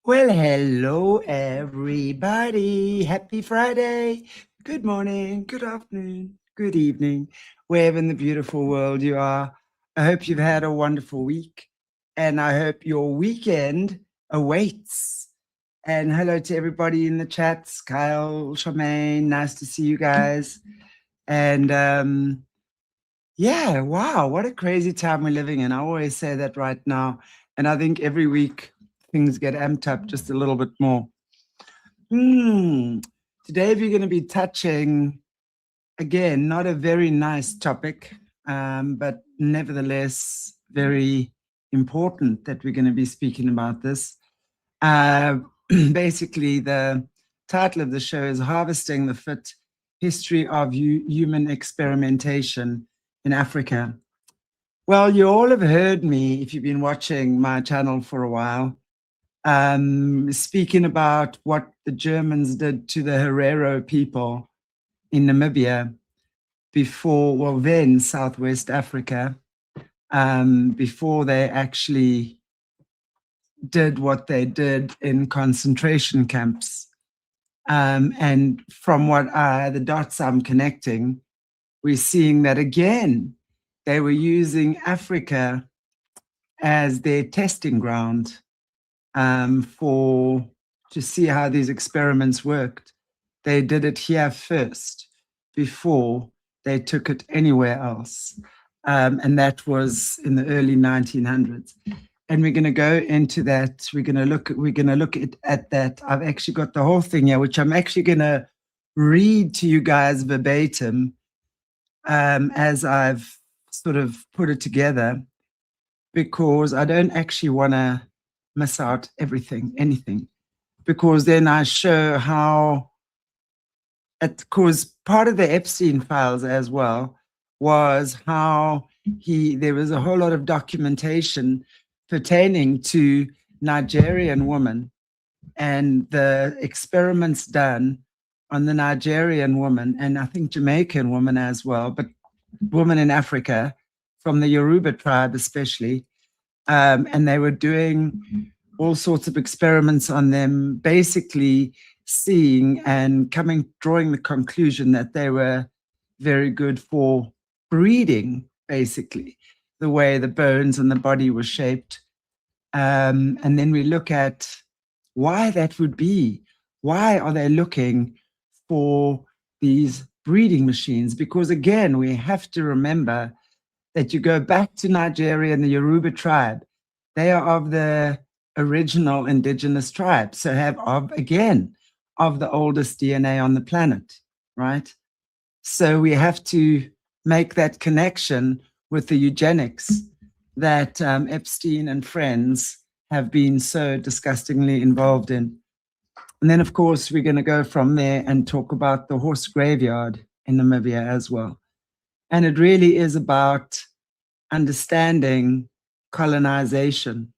Well, hello, everybody. Happy Friday. Good morning, good afternoon, good evening, wherever in the beautiful world you are. I hope you've had a wonderful week, and I hope your weekend awaits. And hello to everybody in the chats. Kyle, Charmaine, nice to see you guys. And yeah, wow, what a crazy time we're living in. I always say that right now. And I think every week things get amped up just a little bit more. Today we're going to be touching, again, not a very nice topic, but nevertheless very important that we're going to be speaking about this. Basically, the title of the show is Harvesting the Fit, History of Human Experimentation in Africa. Well, you all have heard me, if you've been watching my channel for a while, speaking about what the Germans did to the Herero people in Namibia before, well, then Southwest Africa, before they actually did what they did in concentration camps. And from what the dots I'm connecting, we're seeing that again, they were using Africa as their testing ground to see how these experiments worked. They did it here first before they took it anywhere else. And that was in the early 1900s. And we're going to go into that. We're going to look at that. I've actually got the whole thing here, which I'm actually going to read to you guys verbatim as I've sort of put it together, because I don't actually want to miss out anything, because then I show how, because part of the Epstein files as well was how there was a whole lot of documentation pertaining to Nigerian women and the experiments done on the Nigerian woman, and I think Jamaican woman as well, but women in Africa from the Yoruba tribe especially. And they were doing all sorts of experiments on them, basically seeing and drawing the conclusion that they were very good for breeding, basically, the way the bones and the body were shaped. And then we look at why that would be. Why are they looking for these breeding machines? Because again, we have to remember that you go back to Nigeria and the Yoruba tribe, they are of the original indigenous tribe, so have of the oldest DNA on the planet, right? So we have to make that connection with the eugenics that Epstein and friends have been so disgustingly involved in. And then, of course, we're going to go from there and talk about the horse graveyard in Namibia as well. And it really is about understanding colonization,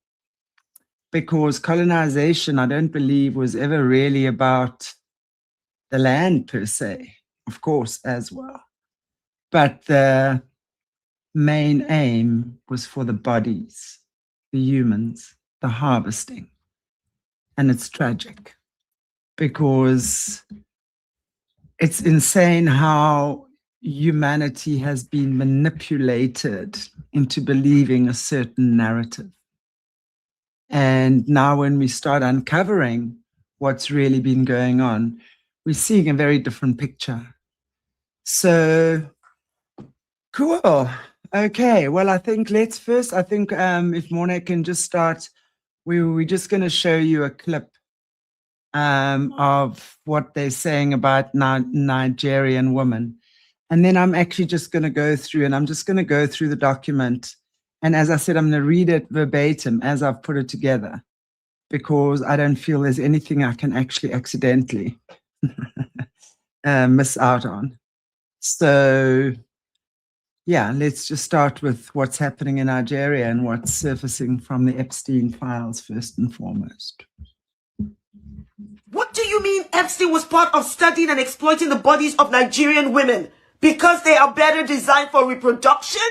because colonization, I don't believe, was ever really about the land per se, of course, as well. But the main aim was for the bodies, the humans, the harvesting. And it's tragic, because it's insane how humanity has been manipulated into believing a certain narrative. And now when we start uncovering what's really been going on, we're seeing a very different picture. So, cool. Okay, well, I think if Morna can just start, we're just going to show you a clip of what they're saying about Nigerian women. And then I'm actually just going to go through, and I'm just going to go through the document. And as I said, I'm going to read it verbatim as I've put it together, because I don't feel there's anything I can actually accidentally miss out on. So, yeah, let's just start with what's happening in Nigeria and what's surfacing from the Epstein files first and foremost. What do you mean Epstein was part of studying and exploiting the bodies of Nigerian women because they are better designed for reproduction?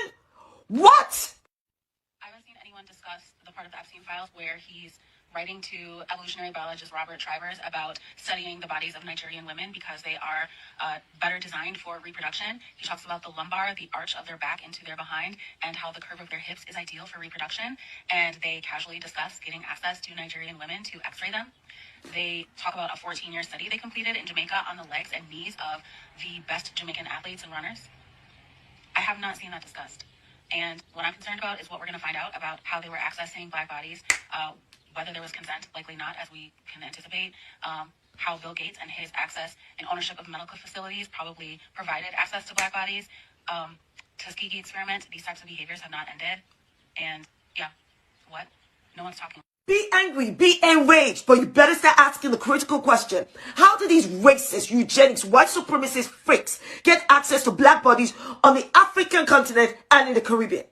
What? I haven't seen anyone discuss the part of the Epstein files where he's writing to evolutionary biologist Robert Trivers about studying the bodies of Nigerian women because they are better designed for reproduction. He talks about the lumbar, the arch of their back into their behind, and how the curve of their hips is ideal for reproduction. And they casually discuss getting access to Nigerian women to x-ray them. They talk about a 14-year study they completed in Jamaica on the legs and knees of the best Jamaican athletes and runners. I have not seen that discussed. And what I'm concerned about is what we're going to find out about how they were accessing Black bodies, whether there was consent, likely not, as we can anticipate, how Bill Gates and his access and ownership of medical facilities probably provided access to Black bodies. Tuskegee experiment, these types of behaviors have not ended. And yeah, what? No one's talking. Be angry, be enraged, but you better start asking the critical question. How do these racist, eugenics, white supremacist freaks get access to Black bodies on the African continent and in the Caribbean?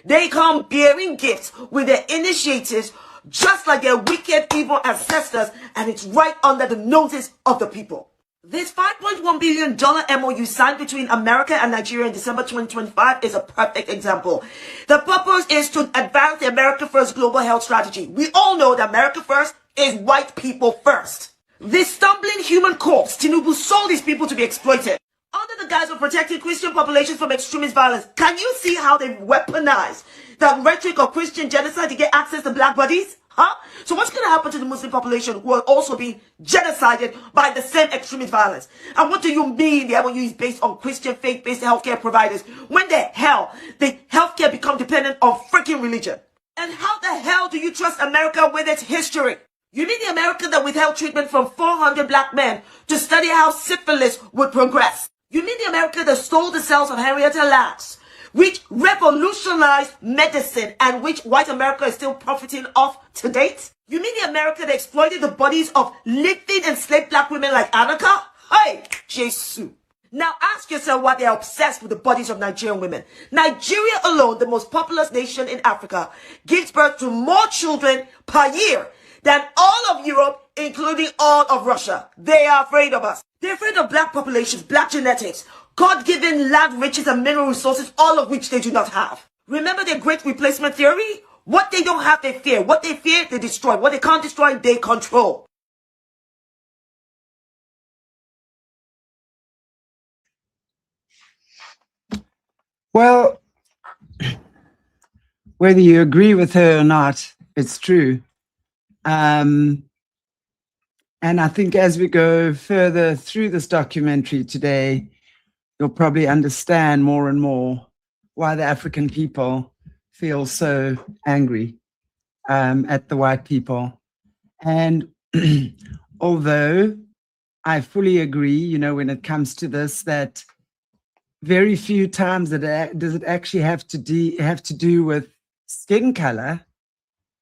They come bearing gifts with their initiatives just like their wicked, evil ancestors, and it's right under the noses of the people. This $5.1 billion MOU signed between America and Nigeria in December 2025 is a perfect example. The purpose is to advance the America First global health strategy. We all know that America First is white people first. This stumbling human corpse, Tinubu sold these people to be exploited. Under the guise of protecting Christian populations from extremist violence, can you see how they weaponize the rhetoric of Christian genocide to get access to Black bodies? Huh? So what's going to happen to the Muslim population who are also being genocided by the same extremist violence? And what do you mean the MOU is based on Christian faith-based healthcare providers? When the hell did healthcare become dependent on freaking religion? And how the hell do you trust America with its history? You mean the America that withheld treatment from 400 Black men to study how syphilis would progress? You mean the America that stole the cells of Henrietta Lacks, which revolutionized medicine and which white America is still profiting off to date? You mean the America that exploited the bodies of living enslaved Black women like Anaka? Hey, Jesus. Now ask yourself why they are obsessed with the bodies of Nigerian women. Nigeria alone, the most populous nation in Africa, gives birth to more children per year than all of Europe, including all of Russia. They are afraid of us. They're afraid of Black populations, Black genetics, God-given land riches and mineral resources, all of which they do not have. Remember their great replacement theory? What they don't have, they fear. What they fear, they destroy. What they can't destroy, they control. Well, whether you agree with her or not, it's true. And I think as we go further through this documentary today, you'll probably understand more and more why the African people feel so angry at the white people. And although I fully agree, you know, when it comes to this, that very few times does it actually have to do with skin color.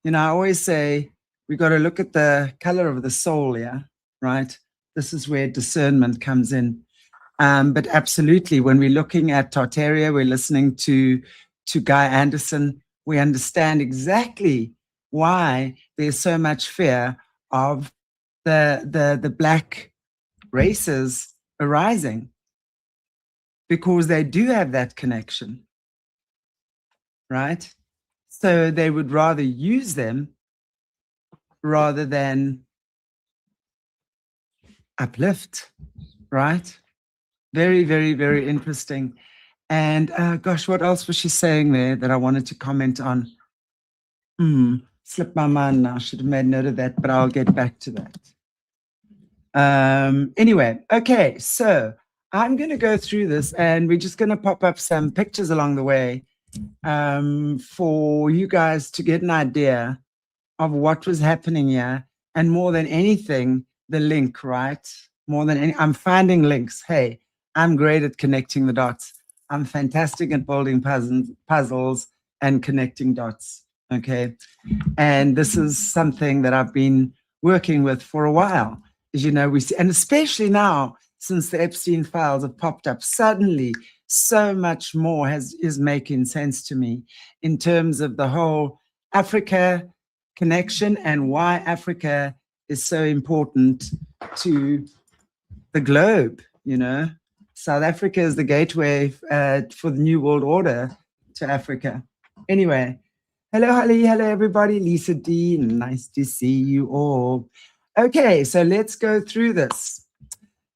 You know, I always say we got to look at the color of the soul, yeah, right? This is where discernment comes in. But absolutely, when we're looking at Tartaria, we're listening to Guy Anderson, we understand exactly why there's so much fear of the Black races arising, because they do have that connection, right? So they would rather use them rather than uplift, right? Very, very, very interesting. And gosh, what else was she saying there that I wanted to comment on? Slipped my mind now. I should have made note of that, but I'll get back to that. Anyway, okay, so I'm going to go through this and we're just going to pop up some pictures along the way for you guys to get an idea of what was happening here. And more than anything, the link, right? More than any, I'm finding links. Hey, I'm great at connecting the dots. I'm fantastic at building puzzles and connecting dots, okay? And this is something that I've been working with for a while. As you know, we see, and especially now, since the Epstein files have popped up, suddenly so much more is making sense to me in terms of the whole Africa connection and why Africa is so important to the globe, you know. South Africa is the gateway for the New World Order to Africa. Anyway, Hello, Holly. Hello, everybody. Lisa D. Nice to see you all. Okay, so let's go through this.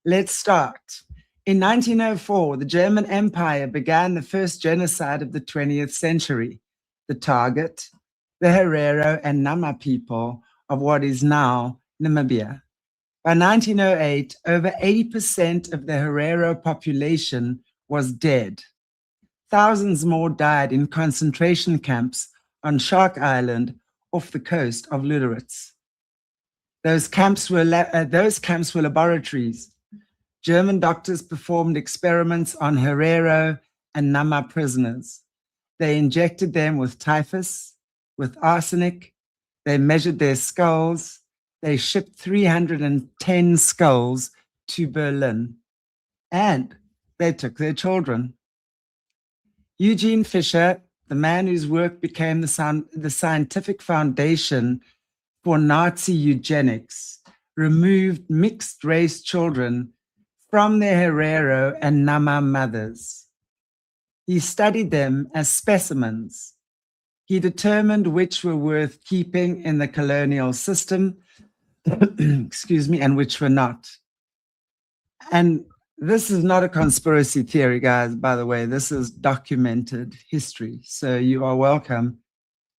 Let's start. In 1904, the German Empire began the first genocide of the 20th century. The target, the Herero and Nama people of what is now Namibia. By 1908, over 80% of the Herero population was dead. Thousands more died in concentration camps on Shark Island off the coast of Lüderitz. Those camps were laboratories. German doctors performed experiments on Herero and Nama prisoners. They injected them with typhus, with arsenic. They measured their skulls. They shipped 310 skulls to Berlin. And they took their children. Eugene Fischer, the man whose work became the scientific foundation for Nazi eugenics, removed mixed-race children from their Herero and Nama mothers. He studied them as specimens. He determined which were worth keeping in the colonial system, excuse me, and which were not. And this is not a conspiracy theory, guys, by the way. This is documented history. So you are welcome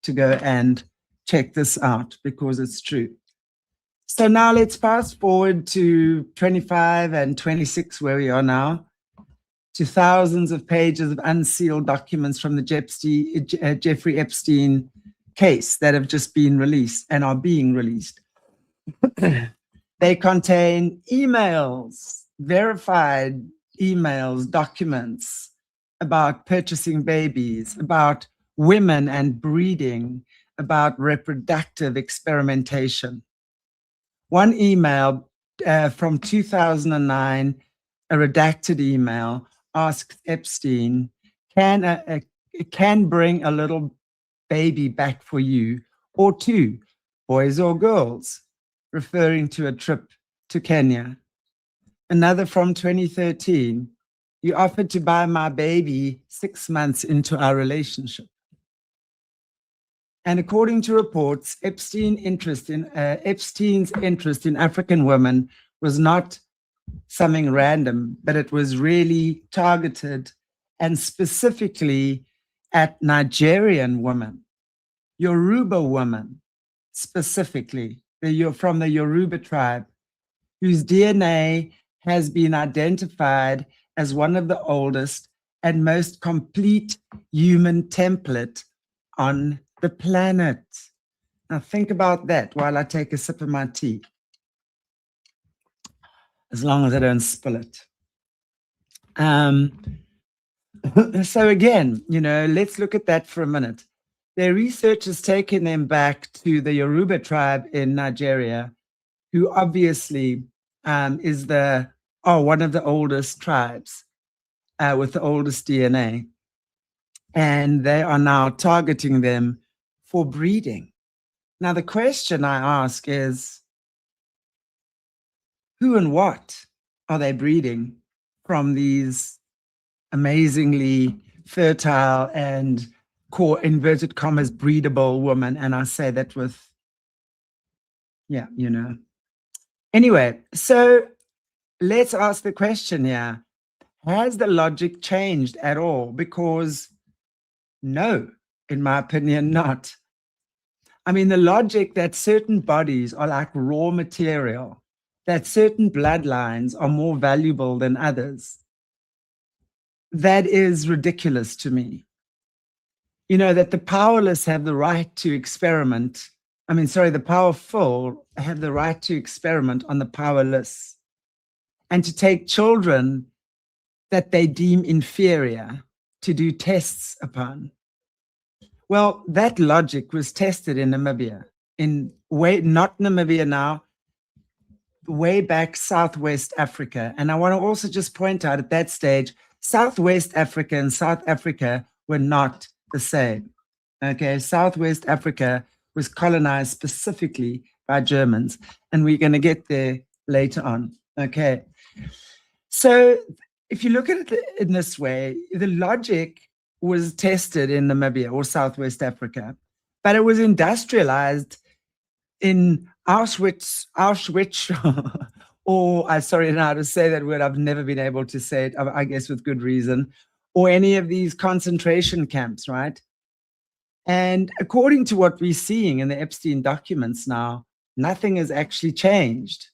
to go and check this out because it's true. So now let's fast forward to 25 and 26, where we are now, to thousands of pages of unsealed documents from the Jeffrey Epstein case that have just been released and are being released. They contain emails, verified emails, documents about purchasing babies, about women and breeding, about reproductive experimentation. One email from 2009, a redacted email, asked Epstein, can bring a little baby back for you, or two, boys or girls, referring to a trip to Kenya. Another from 2013, you offered to buy my baby 6 months into our relationship. And according to reports, Epstein's interest in African women was not something random, but it was really targeted and specifically at Nigerian women, Yoruba women, specifically, from the Yoruba tribe, whose DNA has been identified as one of the oldest and most complete human template on the planet. Now think about that while I take a sip of my tea, as long as I don't spill it. So again, let's look at that for a minute. Their research has taken them back to the Yoruba tribe in Nigeria, who obviously is one of the oldest tribes with the oldest DNA. And they are now targeting them for breeding. Now, the question I ask is, who and what are they breeding from these amazingly fertile and inverted commas breedable women? And I say that with, Anyway, so let's ask the question here. Has the logic changed at all? Because no, in my opinion, not. I mean, the logic that certain bodies are like raw material, that certain bloodlines are more valuable than others, that is ridiculous to me. That the powerless have the right to experiment. The powerful have the right to experiment on the powerless and to take children that they deem inferior to do tests upon. Well, that logic was tested in Namibia, not Namibia now, way back Southwest Africa. And I want to also just point out at that stage, Southwest Africa and South Africa were not the same. Okay, Southwest Africa was colonized specifically by Germans, and we're going to get there later on. Okay, so if you look at it in this way, the logic was tested in Namibia or Southwest Africa. but it was industrialized in Auschwitz, or I'm sorry now to say that word, I've never been able to say it, I guess with good reason, or any of these concentration camps, right? And according to what we're seeing in the Epstein documents now, nothing has actually changed.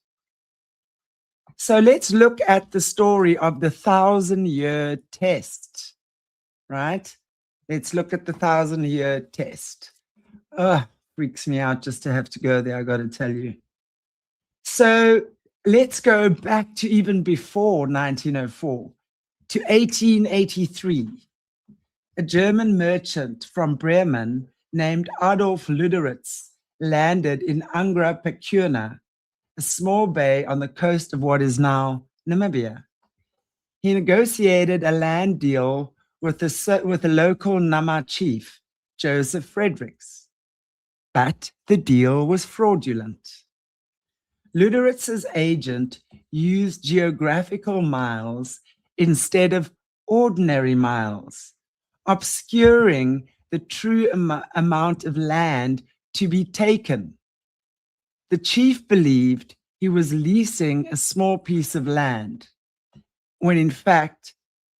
So let's look at the story of the 1,000-year test, right? Let's look at the 1,000-year test. Freaks me out just to have to go there, I got to tell you. So let's go back to even before 1904, to 1883. A German merchant from Bremen named Adolf Luderitz landed in Angra Pecuna, a small bay on the coast of what is now Namibia. He negotiated a land deal with the local Nama chief, Joseph Fredericks, but the deal was fraudulent. Luderitz's agent used geographical miles instead of ordinary miles, obscuring the true amount of land to be taken. The chief believed he was leasing a small piece of land, when in fact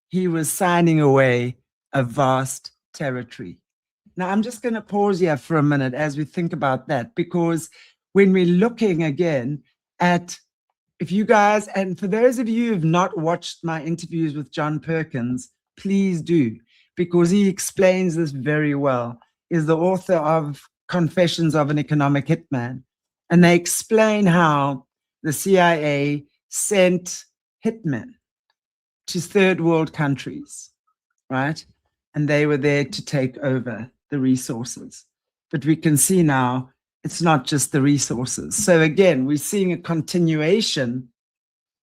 he was signing away a vast territory. Now, I'm just going to pause here for a minute as we think about that, because when we're looking again at, if you guys, and for those of you who have not watched my interviews with John Perkins, please do, because he explains this very well. Is the author of Confessions of an Economic Hitman. And they explain how the CIA sent hitmen to third world countries, right? And they were there to take over the resources. But we can see now it's not just the resources. So again, we're seeing a continuation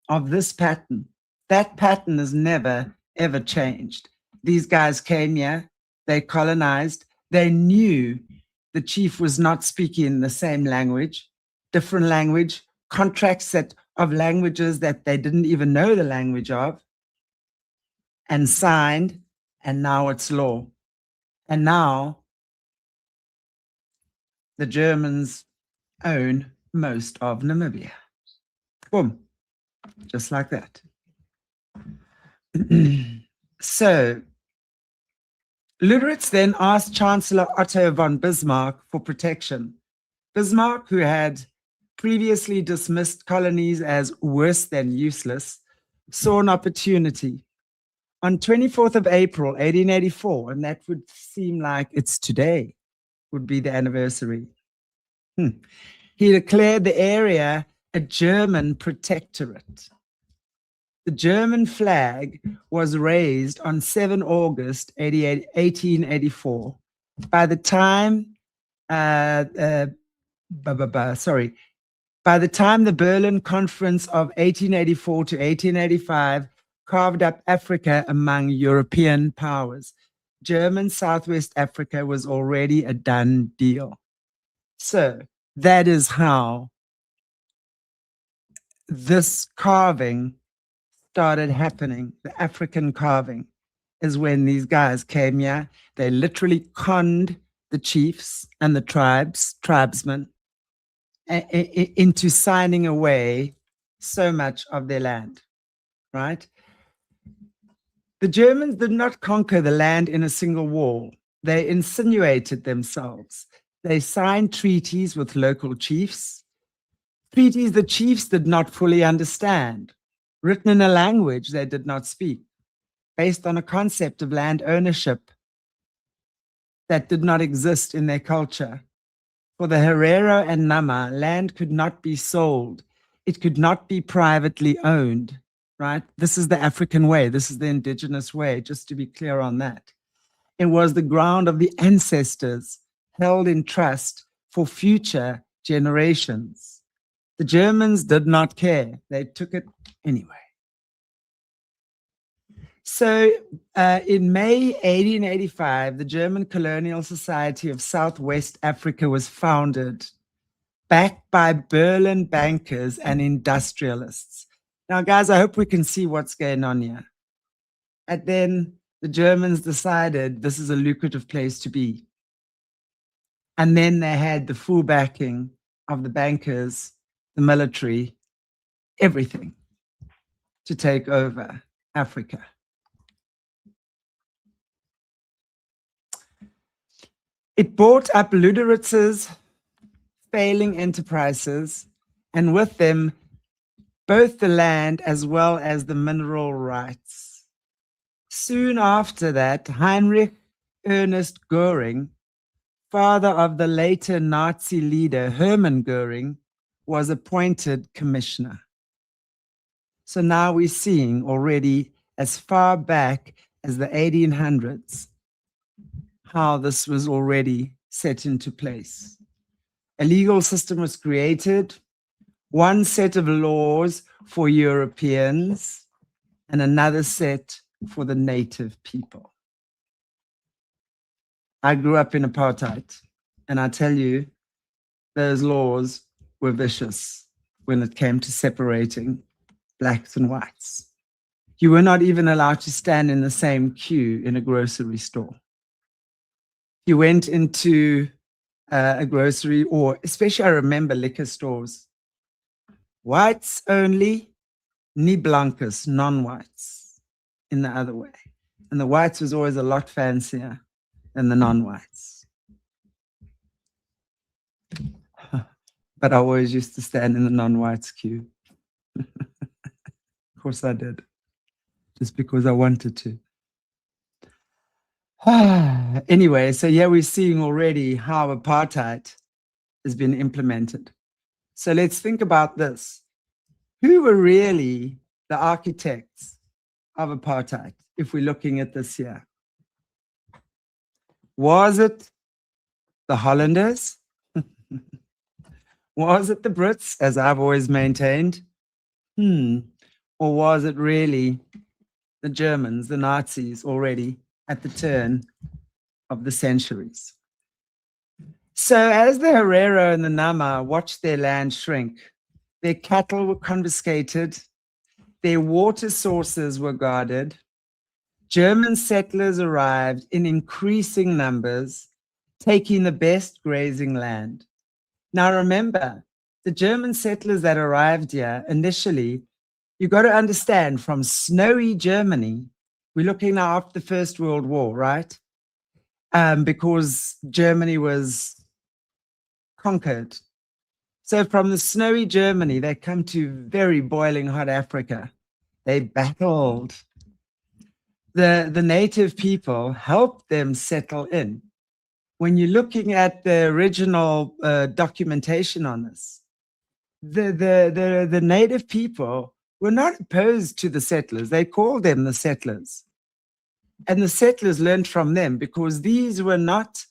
of this pattern. That pattern has never, ever changed. These guys came here, they colonized, they knew the chief was not speaking the same language, different language, contracts of languages that they didn't even know the language of, and signed, and now it's law. And now the Germans own most of Namibia. Boom, just like that. So Luderitz then asked Chancellor Otto von Bismarck for protection. Bismarck, who had previously dismissed colonies as worse than useless, saw an opportunity. On 24th of April, 1884, and that would seem like it's today, would be the anniversary. He declared the area a German protectorate. The German flag was raised on 7 August 1884. By the time the Berlin Conference of 1884 to 1885 carved up Africa among European powers, German Southwest Africa was already a done deal. So that is how this carving started happening. The African carving is when these guys came here. They literally conned the chiefs and the tribesmen into signing away so much of their land, right? The Germans did not conquer the land in a single war. They insinuated themselves. They signed treaties with local chiefs, treaties the chiefs did not fully understand, written in a language they did not speak, based on a concept of land ownership that did not exist in their culture. For the Herero and Nama, land could not be sold. It could not be privately owned, right? This is the African way. This is the indigenous way, just to be clear on that. It was the ground of the ancestors held in trust for future generations. The Germans did not care. They took it anyway. So in May 1885, the German Colonial Society of Southwest Africa was founded, backed by Berlin bankers and industrialists. Now, guys, I hope we can see what's going on here. And then the Germans decided this is a lucrative place to be. And then they had the full backing of the bankers, the military, everything to take over Africa. It brought up Luderitz's failing enterprises, and with them, both the land as well as the mineral rights. Soon after that, Heinrich Ernst Goering, father of the later Nazi leader Hermann Goering, was appointed commissioner. So now we're seeing already as far back as the 1800s how this was already set into place. A legal system was created, one set of laws for Europeans and another set for the native people. I grew up in apartheid, and I tell you, those laws were vicious when it came to separating blacks and whites. You were not even allowed to stand in the same queue in a grocery store. You went into a grocery, or especially I remember liquor stores, whites only, ni blancos, non-whites, in the other way. And the whites was always a lot fancier than the non-whites. But I always used to stand in the non-whites queue. Of course I did, just because I wanted to. Anyway, so yeah, we're seeing already how apartheid has been implemented. So let's think about this. Who were really the architects of apartheid, if we're looking at this here? Was it the Hollanders? Was it the Brits, as I've always maintained? Or was it really the Germans, the Nazis, already at the turn of the centuries? So as the Herero and the Nama watched their land shrink, their cattle were confiscated, their water sources were guarded, German settlers arrived in increasing numbers, taking the best grazing land. Now remember, the German settlers that arrived here initially, you got to understand, from snowy Germany, we're looking now after the First World War, right? Because Germany was conquered. So from the snowy Germany, they come to very boiling hot Africa. They battled. The native people helped them settle in. When you're looking at the original documentation on this, the native people were not opposed to the settlers. They called them the settlers. And the settlers learned from them, because these were not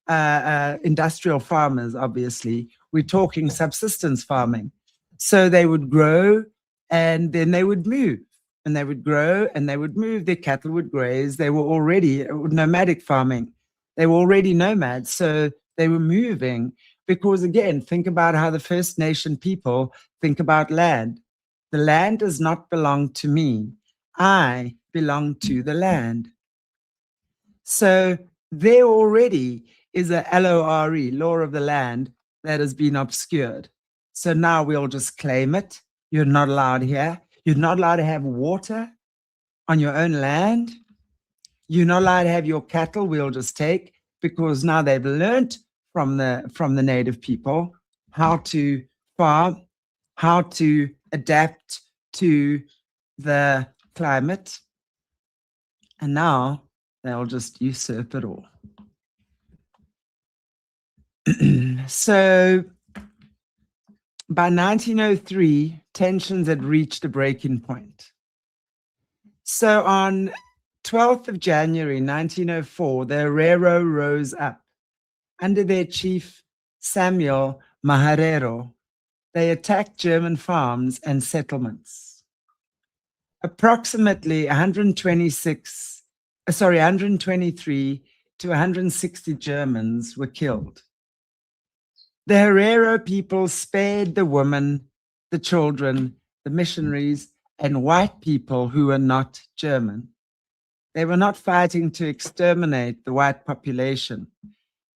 industrial farmers, obviously. We're talking subsistence farming. So they would grow and then they would move, and they would grow and they would move. Their cattle would graze. They were already nomadic farming. They were already nomads. So they were moving because, again, think about how the First Nation people think about land. The land does not belong to me. I belong to the land. So there already is a LORE, law of the land, that has been obscured. So now we'll just claim it. You're not allowed here. You're not allowed to have water on your own land. You're not allowed to have your cattle. We'll just take, because now they've learned from the native people how to farm, how to adapt to the climate. And now they'll just usurp it all. So by 1903, tensions had reached a breaking point. So on 12th of January 1904, the Herero rose up. Under their chief, Samuel Maharero, they attacked German farms and settlements. Approximately 123 to 160 Germans were killed. The Herero people spared the women, the children, the missionaries, and white people who were not German. They were not fighting to exterminate the white population.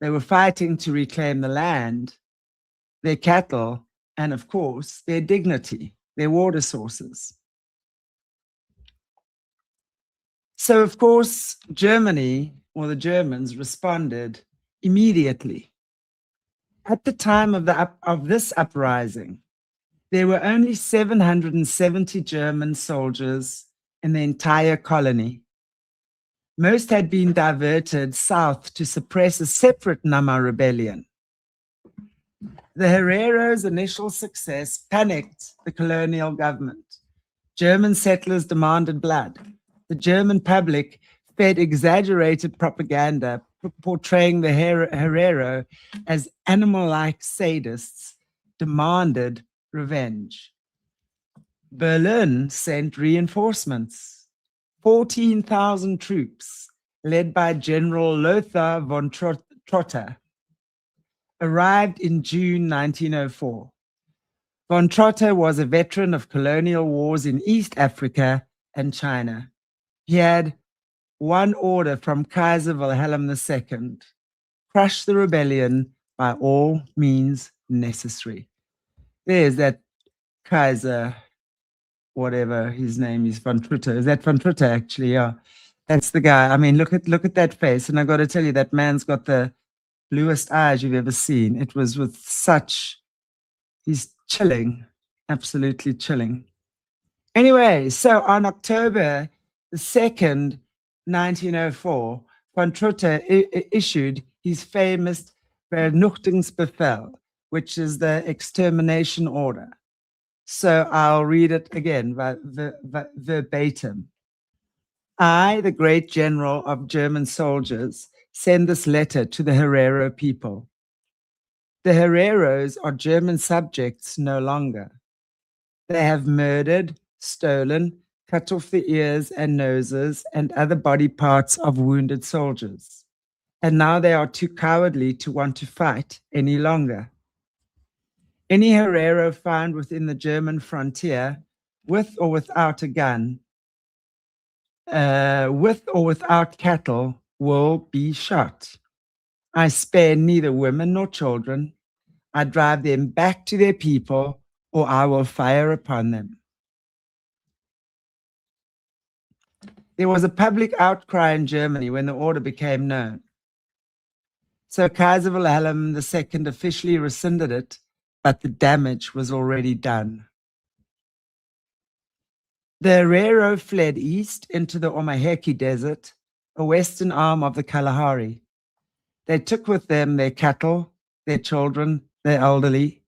They were fighting to reclaim the land, their cattle, and of course, their dignity, their water sources. So, of course, Germany, or the Germans, responded immediately. At the time of this uprising, there were only 770 German soldiers in the entire colony. Most had been diverted south to suppress a separate Nama rebellion. The Herero's initial success panicked the colonial government. German settlers demanded blood. The German public fed exaggerated propaganda portraying the Herero as animal-like sadists, demanded revenge. Berlin sent reinforcements. 14,000 troops, led by General Lothar von Trotter, arrived in June 1904. Von Trotter was a veteran of colonial wars in East Africa and China. He had one order from Kaiser Wilhelm II: crush the rebellion by all means necessary. There's that Kaiser, whatever his name is, von Trotter. Is that von Trotter, actually? Yeah, that's the guy. I mean, look at that face. And I got to tell you, that man's got the bluest eyes you've ever seen. It was with such, he's chilling, absolutely chilling. Anyway, so on October the 2nd, 1904, von Trotter issued his famous Vernichtungsbefehl, which is the extermination order. So I'll read it again, verbatim. I, the great general of German soldiers, send this letter to the Herero people. The Hereros are German subjects no longer. They have murdered, stolen, cut off the ears and noses and other body parts of wounded soldiers. And now they are too cowardly to want to fight any longer. Any Herero found within the German frontier, with or without a gun, with or without cattle, will be shot. I spare neither women nor children. I drive them back to their people, or I will fire upon them. There was a public outcry in Germany when the order became known. So Kaiser Wilhelm II officially rescinded it, but the damage was already done. The Herero fled east into the Omaheki Desert, a western arm of the Kalahari. They took with them their cattle, their children, their elderly.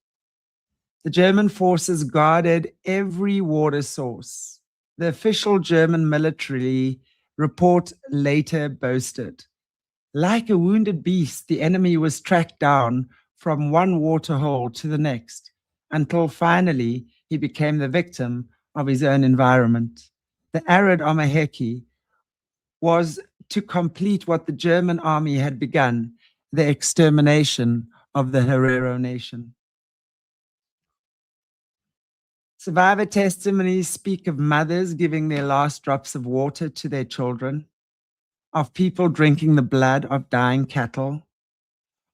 The German forces guarded every water source. The official German military report later boasted, like a wounded beast, the enemy was tracked down from one waterhole to the next, until finally he became the victim of his own environment. The arid Omaheki was to complete what the German army had begun, the extermination of the Herero nation. Survivor testimonies speak of mothers giving their last drops of water to their children, of people drinking the blood of dying cattle,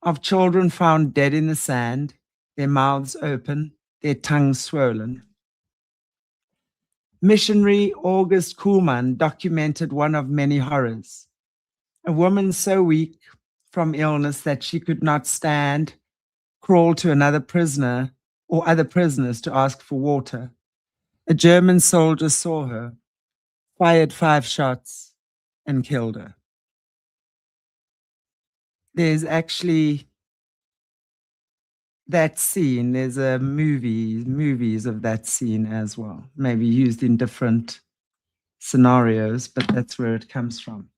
of children found dead in the sand, their mouths open, their tongues swollen. Missionary August Kuhlmann documented one of many horrors. A woman so weak from illness that she could not stand crawled to another prisoner or other prisoners to ask for water. A German soldier saw her, fired 5 shots, and killed her. There's actually that scene, there's a movies of that scene as well, maybe used in different scenarios, but that's where it comes from.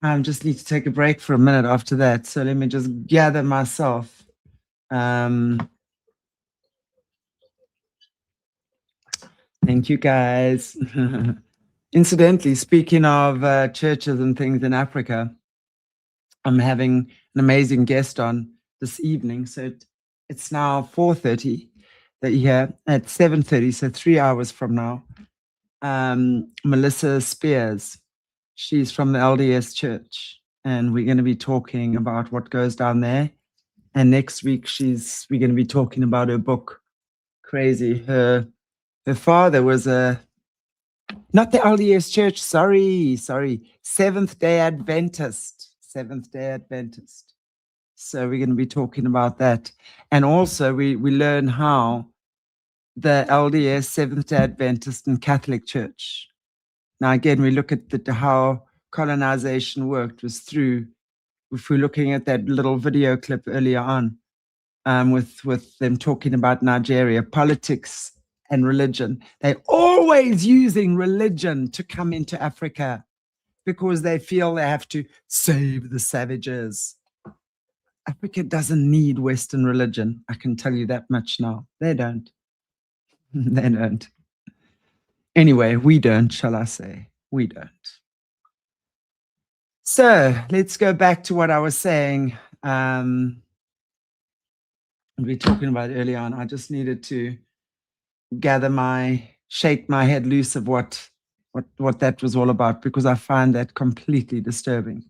I just need to take a break for a minute after that, so let me just gather myself. Thank you, guys. Incidentally, speaking of churches and things in Africa, I'm having an amazing guest on this evening. So it's now 4:30 here at 7:30, so 3 hours from now. Melissa Spears. She's from the LDS Church, and we're going to be talking about what goes down there. And next week, we're going to be talking about her book. Crazy. Her father was not the LDS Church, sorry, Seventh-day Adventist. So we're going to be talking about that. And also we learn how the LDS, Seventh-day Adventist, and Catholic Church. Now, again, we look at how colonization worked was through, if we're looking at that little video clip earlier on, with them talking about Nigeria, politics and religion. They're always using religion to come into Africa because they feel they have to save the savages. Africa doesn't need Western religion. I can tell you that much now. They don't. They don't. Anyway, we don't, shall I say. We don't. So let's go back to what I was saying. We were talking about earlier on. I just needed to shake my head loose of what that was all about, because I find that completely disturbing.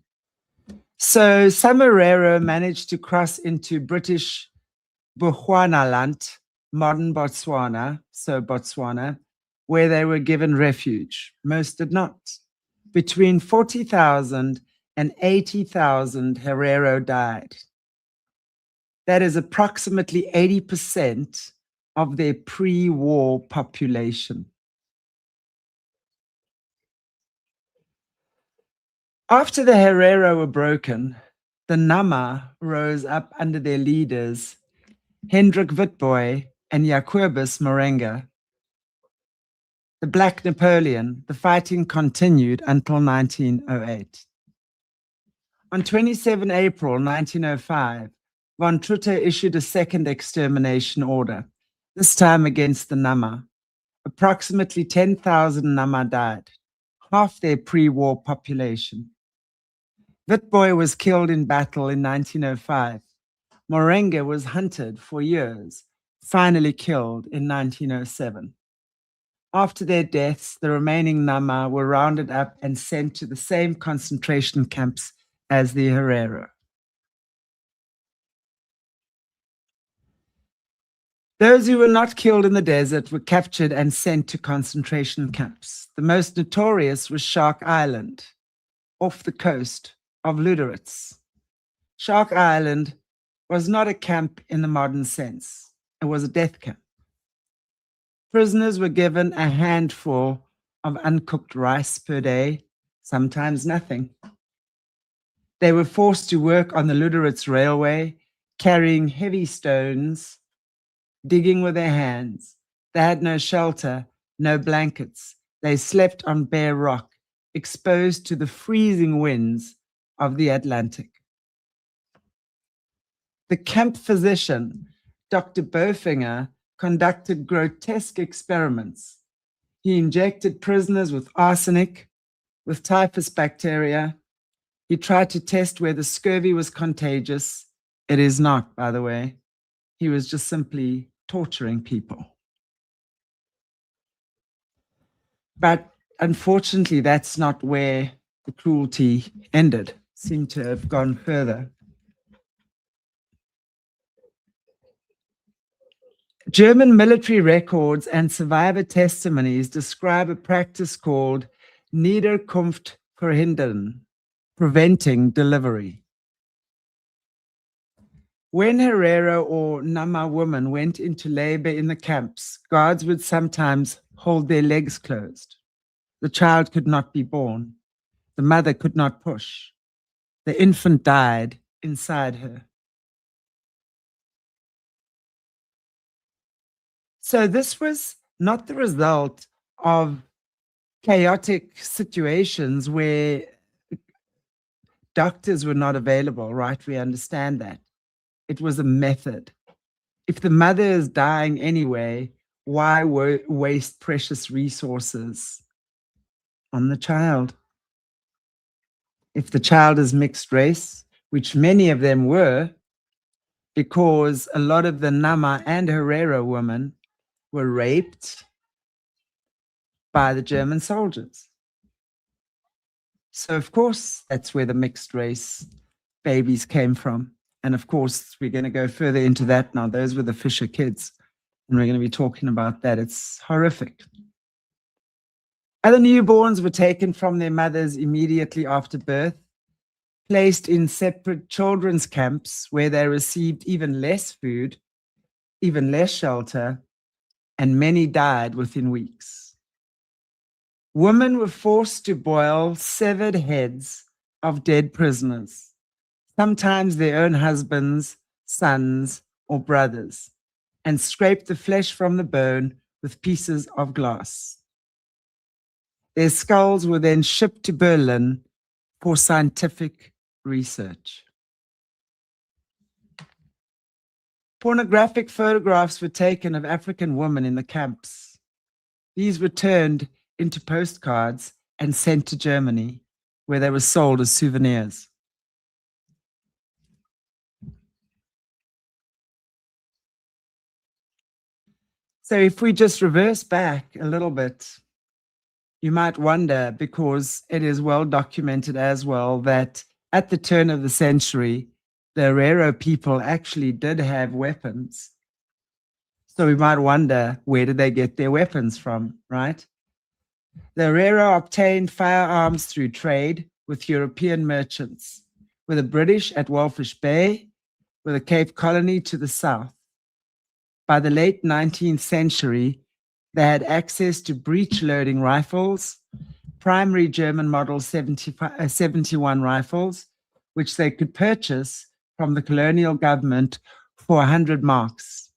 So some Herero managed to cross into British Bechuanaland, modern Botswana, where they were given refuge. Most did not. Between 40,000 and 80,000 Herero died. That is approximately 80% of their pre-war population. After the Herero were broken, the Nama rose up under their leaders, Hendrik Witbooi and Jacobus Morenga. The Black Napoleon, the fighting continued until 1908. On 27 April 1905, von Trutte issued a second extermination order, this time against the Nama. Approximately 10,000 Nama died, half their pre-war population. Witbooi was killed in battle in 1905. Morenga was hunted for years, finally killed in 1907. After their deaths, the remaining Nama were rounded up and sent to the same concentration camps as the Herero. Those who were not killed in the desert were captured and sent to concentration camps. The most notorious was Shark Island, off the coast of Lüderitz. Shark Island was not a camp in the modern sense. It was a death camp. Prisoners were given a handful of uncooked rice per day, sometimes nothing. They were forced to work on the Lüderitz Railway, carrying heavy stones, digging with their hands. They had no shelter, no blankets. They slept on bare rock, exposed to the freezing winds of the Atlantic. The camp physician, Dr. Bofinger, conducted grotesque experiments. He injected prisoners with arsenic, with typhus bacteria. He tried to test whether scurvy was contagious. It is not, by the way. He was just simply torturing people. But unfortunately, that's not where the cruelty ended. It seemed to have gone further. German military records and survivor testimonies describe a practice called Niederkunft verhindern, preventing delivery. When Herero or Nama women went into labor in the camps, guards would sometimes hold their legs closed. The child could not be born. The mother could not push. The infant died inside her. So this was not the result of chaotic situations where doctors were not available, right? We understand that. It was a method. If the mother is dying anyway, why waste precious resources on the child? If the child is mixed race, which many of them were, because a lot of the Nama and Herero women were raped by the German soldiers. So, of course, that's where the mixed race babies came from. And of course, we're going to go further into that now. Those were the Fischer kids. And we're going to be talking about that. It's horrific. Other newborns were taken from their mothers immediately after birth, placed in separate children's camps where they received even less food, even less shelter, and many died within weeks. Women were forced to boil severed heads of dead prisoners, sometimes their own husbands, sons, or brothers, and scrape the flesh from the bone with pieces of glass. Their skulls were then shipped to Berlin for scientific research. Pornographic photographs were taken of African women in the camps. These were turned into postcards and sent to Germany, where they were sold as souvenirs. So if we just reverse back a little bit, you might wonder, because it is well documented as well, that at the turn of the century, the Herero people actually did have weapons. So we might wonder, where did they get their weapons from, right? The Herero obtained firearms through trade with European merchants, with the British at Walfish Bay, with the Cape Colony to the south. By the late 19th century, they had access to breech-loading rifles, primary German Model 71 rifles, which they could purchase from the colonial government for 100 marks,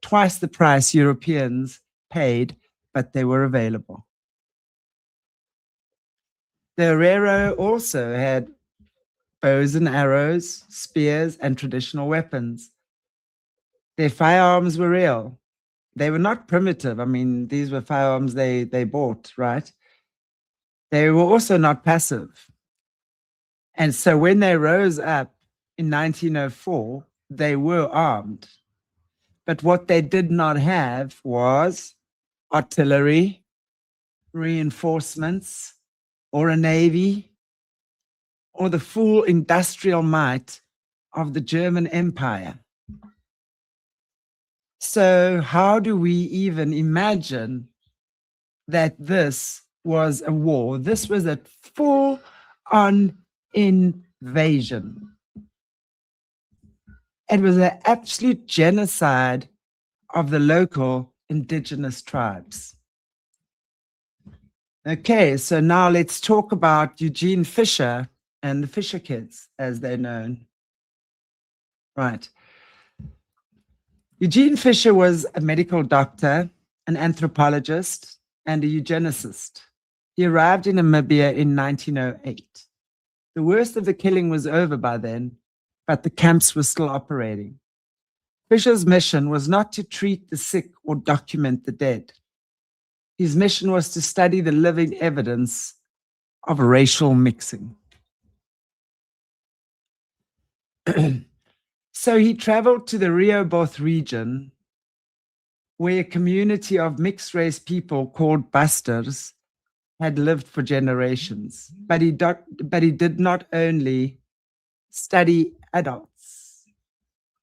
twice the price Europeans paid, but they were available. The Herero also had bows and arrows, spears, and traditional weapons. Their firearms were real. They were not primitive. I mean, these were firearms they bought, right? They were also not passive. And so when they rose up in 1904, they were armed. But what they did not have was artillery, reinforcements, or a navy, or the full industrial might of the German Empire. So how do we even imagine that this was a war? This was a full-on invasion. It was an absolute genocide of the local indigenous tribes. Okay, so now let's talk about Eugene Fischer and the Fischer kids, as they're known. Right. Eugene Fischer was a medical doctor, an anthropologist, and a eugenicist. He arrived in Namibia in 1908. The worst of the killing was over by then, but the camps were still operating. Fischer's mission was not to treat the sick or document the dead. His mission was to study the living evidence of racial mixing. So he traveled to the Rehoboth region, where a community of mixed-race people called Busters had lived for generations. But he did not only study adults.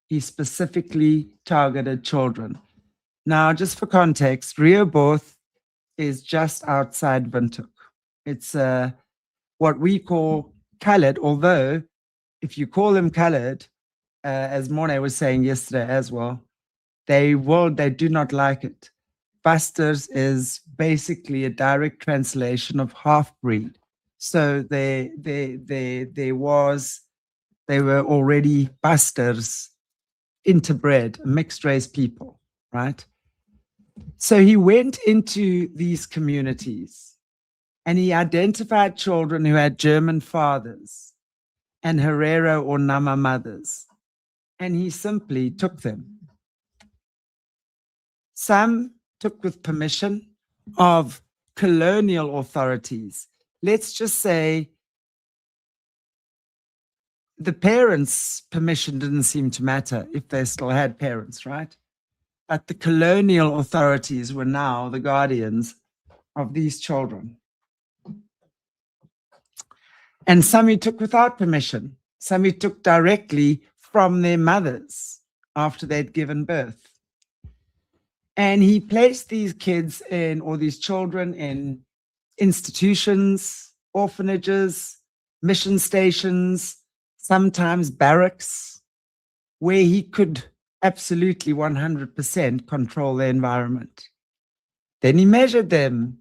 He specifically targeted children. Now, just for context, Rehoboth is just outside Windhoek. It's what we call colored, although if you call them colored, as Mornay was saying yesterday as well, they do not like it. Busters is basically a direct translation of half-breed. So they were already Busters, interbred, mixed-race people, right? So he went into these communities and he identified children who had German fathers and Herero or Nama mothers, and he simply took them. Some took with permission of colonial authorities. Let's just say the parents' permission didn't seem to matter if they still had parents, right? But the colonial authorities were now the guardians of these children. And some he took without permission. Some he took directly from their mothers after they'd given birth. And he placed these kids in, or these children in institutions, orphanages, mission stations, sometimes barracks, where he could absolutely 100% control the environment. Then he measured them.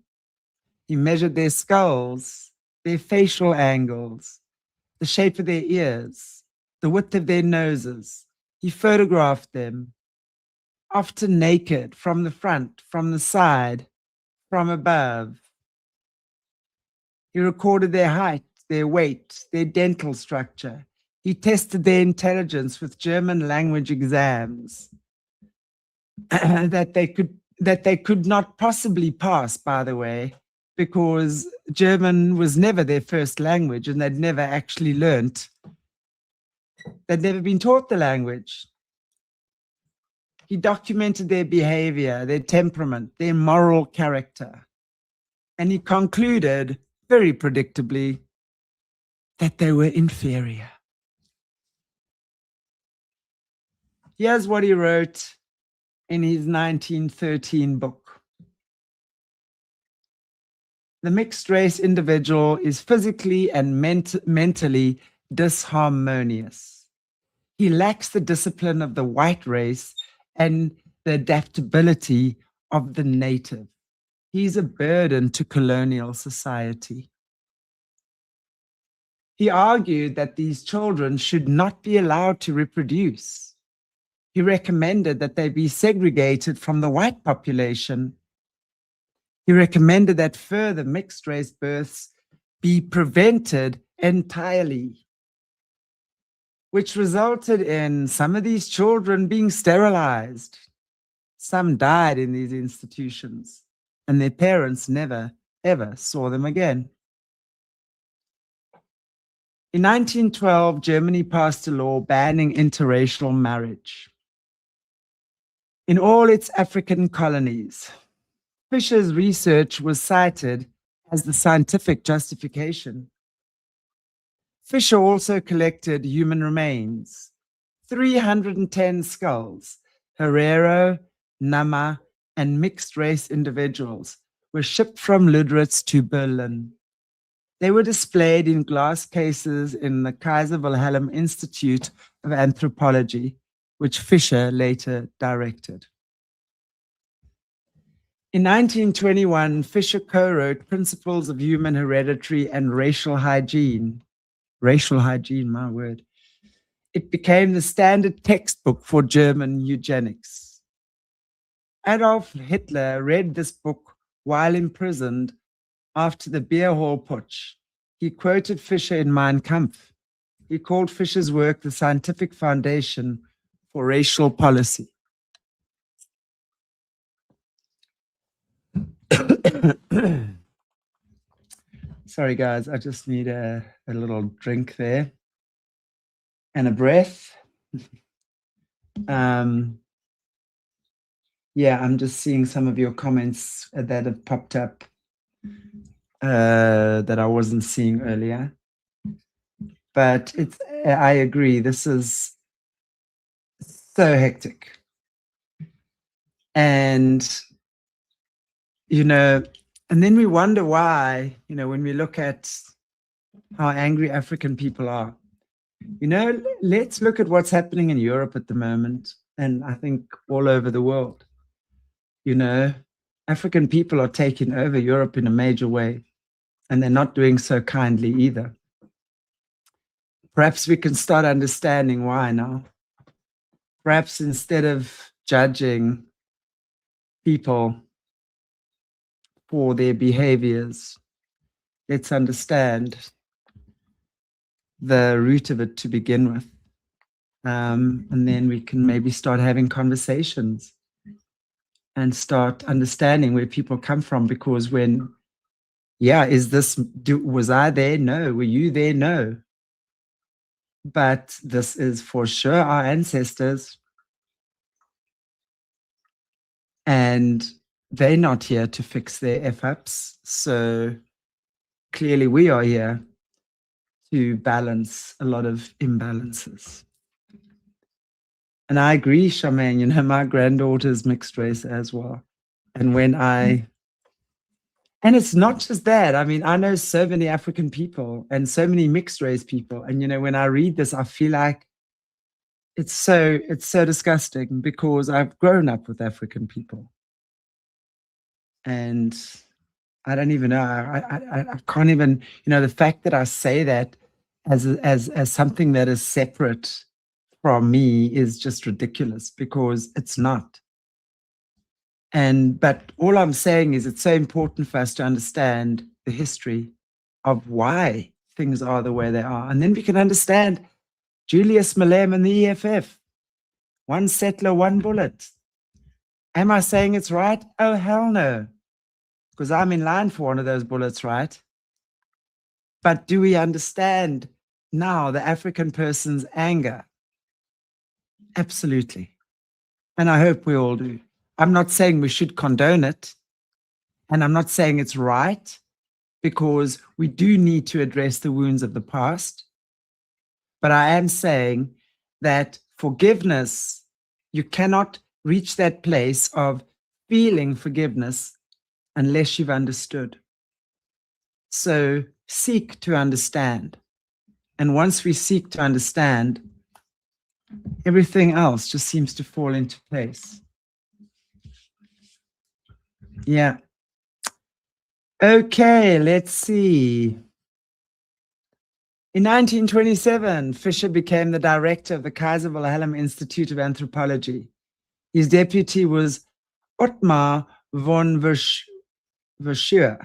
He measured their skulls, their facial angles, the shape of their ears, the width of their noses. He photographed them, often naked, from the front, from the side, from above. He recorded their height, their weight, their dental structure. He tested their intelligence with German language exams that they could not possibly pass, by the way, because German was never their first language and they'd never actually learnt. They'd never been taught the language. He documented their behavior, their temperament, their moral character. And he concluded, very predictably, that they were inferior. Here's what he wrote in his 1913 book. The mixed race individual is physically and mentally disharmonious. He lacks the discipline of the white race and the adaptability of the native. He's a burden to colonial society. He argued that these children should not be allowed to reproduce. He recommended that they be segregated from the white population. He recommended that further mixed race births be prevented entirely, which resulted in some of these children being sterilized. Some died in these institutions, and their parents never, ever saw them again. In 1912, Germany passed a law banning interracial marriage in all its African colonies. Fischer's research was cited as the scientific justification. Fischer also collected human remains, 310 skulls. Herero, Nama, and mixed race individuals were shipped from Lüderitz to Berlin. They were displayed in glass cases in the Kaiser Wilhelm Institute of Anthropology, which Fischer later directed. In 1921, Fischer co-wrote Principles of Human Hereditary and Racial Hygiene. Racial hygiene, my word. It became the standard textbook for German eugenics. Adolf Hitler read this book while imprisoned after the beer hall putsch. He quoted Fischer in Mein Kampf. He called Fischer's work the scientific foundation for racial policy. Sorry, guys, I just need a little drink there and a breath. Yeah, I'm just seeing some of your comments that have popped up that I wasn't seeing earlier. But I agree, this is so hectic. And, you know, and then we wonder why, you know, when we look at how angry African people are. You know, let's look at what's happening in Europe at the moment, and I think all over the world. You know, African people are taking over Europe in a major way, and they're not doing so kindly either. Perhaps we can start understanding why now. Perhaps instead of judging people for their behaviors, let's understand the root of it to begin with. And then we can maybe start having conversations and start understanding where people come from. Because when, yeah, was I there? No. Were you there? No. But this is for sure our ancestors. And they're not here to fix their F-ups. So clearly we are here. to balance a lot of imbalances. And I agree, Charmaine, you know, my granddaughter's mixed race as well. And and it's not just that. I mean, I know so many African people and so many mixed race people. And, you know, when I read this, I feel like it's so disgusting because I've grown up with African people. And I don't even know. I can't even, you know, the fact that I say that as something that is separate from me is just ridiculous because it's not. But all I'm saying is it's so important for us to understand the history of why things are the way they are. And then we can understand Julius Malem and the EFF. One settler, one bullet. Am I saying it's right? Oh, hell no. Because I'm in line for one of those bullets, right? But do we understand now the African person's anger? Absolutely. And I hope we all do. I'm not saying we should condone it. And I'm not saying it's right, because we do need to address the wounds of the past. But I am saying that forgiveness, you cannot reach that place of feeling forgiveness unless you've understood. So seek to understand. And once we seek to understand, everything else just seems to fall into place. Yeah. Okay, let's see. In 1927, Fischer became the director of the Kaiser Wilhelm Institute of Anthropology. His deputy was Ottmar von Verschuur.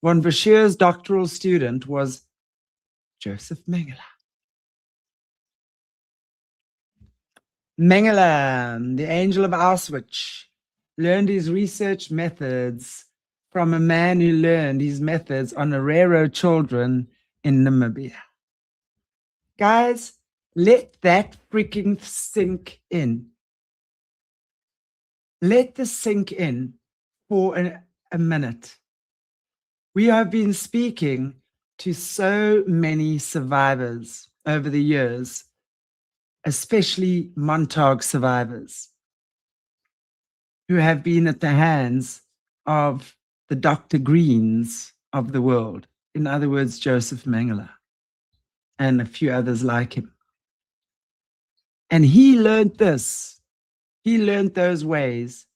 Von Verschuur's doctoral student was Joseph Mengele. Mengele, the angel of Auschwitz, learned his research methods from a man who learned his methods on Herero children in Namibia. Guys, let that freaking sink in. Let this sink in for a minute. We have been speaking to so many survivors over the years, especially Montauk survivors, who have been at the hands of the Dr. Greens of the world. In other words, Joseph Mengele and a few others like him. And he learned this. He learned those ways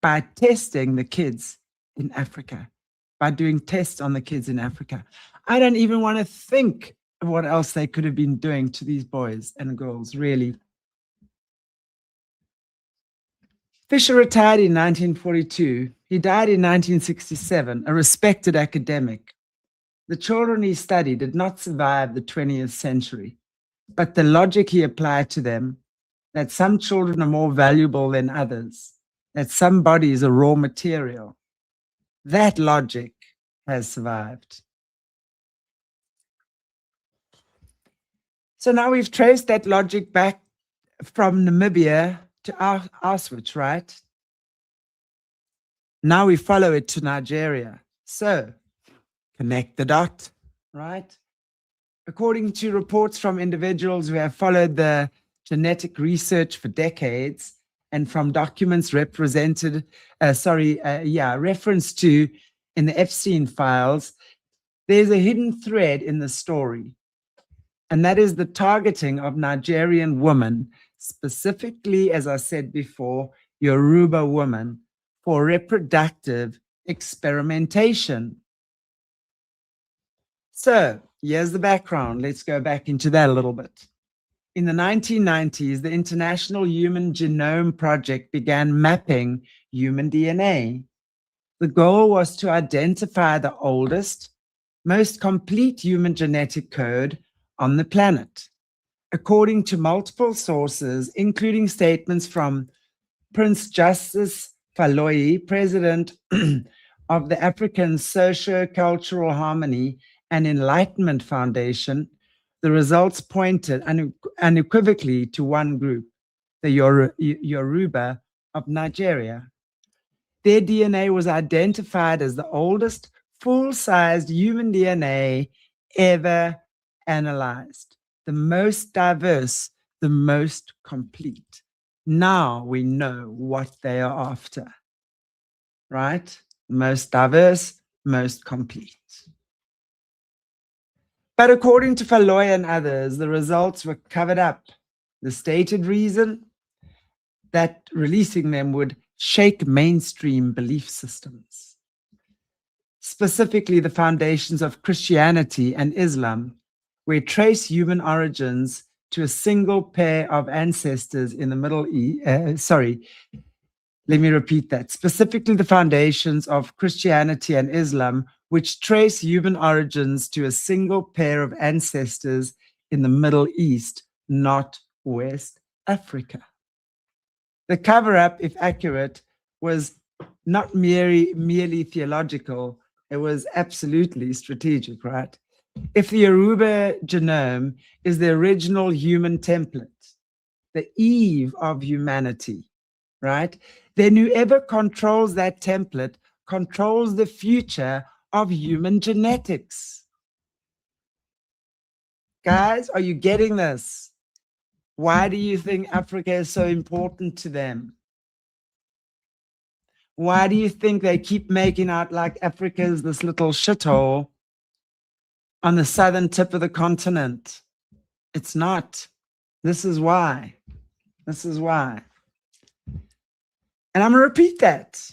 by testing the kids in Africa, by doing tests on the kids in Africa. I don't even want to think of what else they could have been doing to these boys and girls, really. Fischer retired in 1942. He died in 1967, a respected academic. The children he studied did not survive the 20th century, but the logic he applied to them, that some children are more valuable than others, that some bodies are raw material, that logic has survived. So now we've traced that logic back from Namibia to Auschwitz, right? Now we follow it to Nigeria. So connect the dot, right? According to reports from individuals who have followed the genetic research for decades, and from documents referenced to in the Epstein files, there's a hidden thread in the story. And that is the targeting of Nigerian women, specifically, as I said before, Yoruba women, for reproductive experimentation. So here's the background. Let's go back into that a little bit. In the 1990s, the International Human Genome Project began mapping human DNA. The goal was to identify the oldest, most complete human genetic code on the planet. According to multiple sources, including statements from Prince Justice Faloi, president of the African Socio-Cultural Harmony and Enlightenment Foundation, the results pointed unequivocally to one group, the Yoruba of Nigeria. Their DNA was identified as the oldest full-sized human DNA ever analyzed, the most diverse, the most complete. Now we know what they are after, right? Most diverse, most complete. But according to Falloy and others, the results were covered up. The stated reason that releasing them would shake mainstream belief systems, specifically the foundations of Christianity and Islam, where trace human origins to a single pair of ancestors in the Middle East. Let me repeat that. Specifically the foundations of Christianity and Islam, which trace human origins to a single pair of ancestors in the Middle East, not West Africa. The cover-up, if accurate, was not merely theological, it was absolutely strategic, right? If the Yoruba genome is the original human template, the eve of humanity, right? Then whoever controls that template controls the future of human genetics. Guys, are you getting this? Why do you think Africa is so important to them? Why do you think they keep making out like Africa is this little shithole on the southern tip of the continent? It's not. This is why. This is why. And I'm going to repeat that.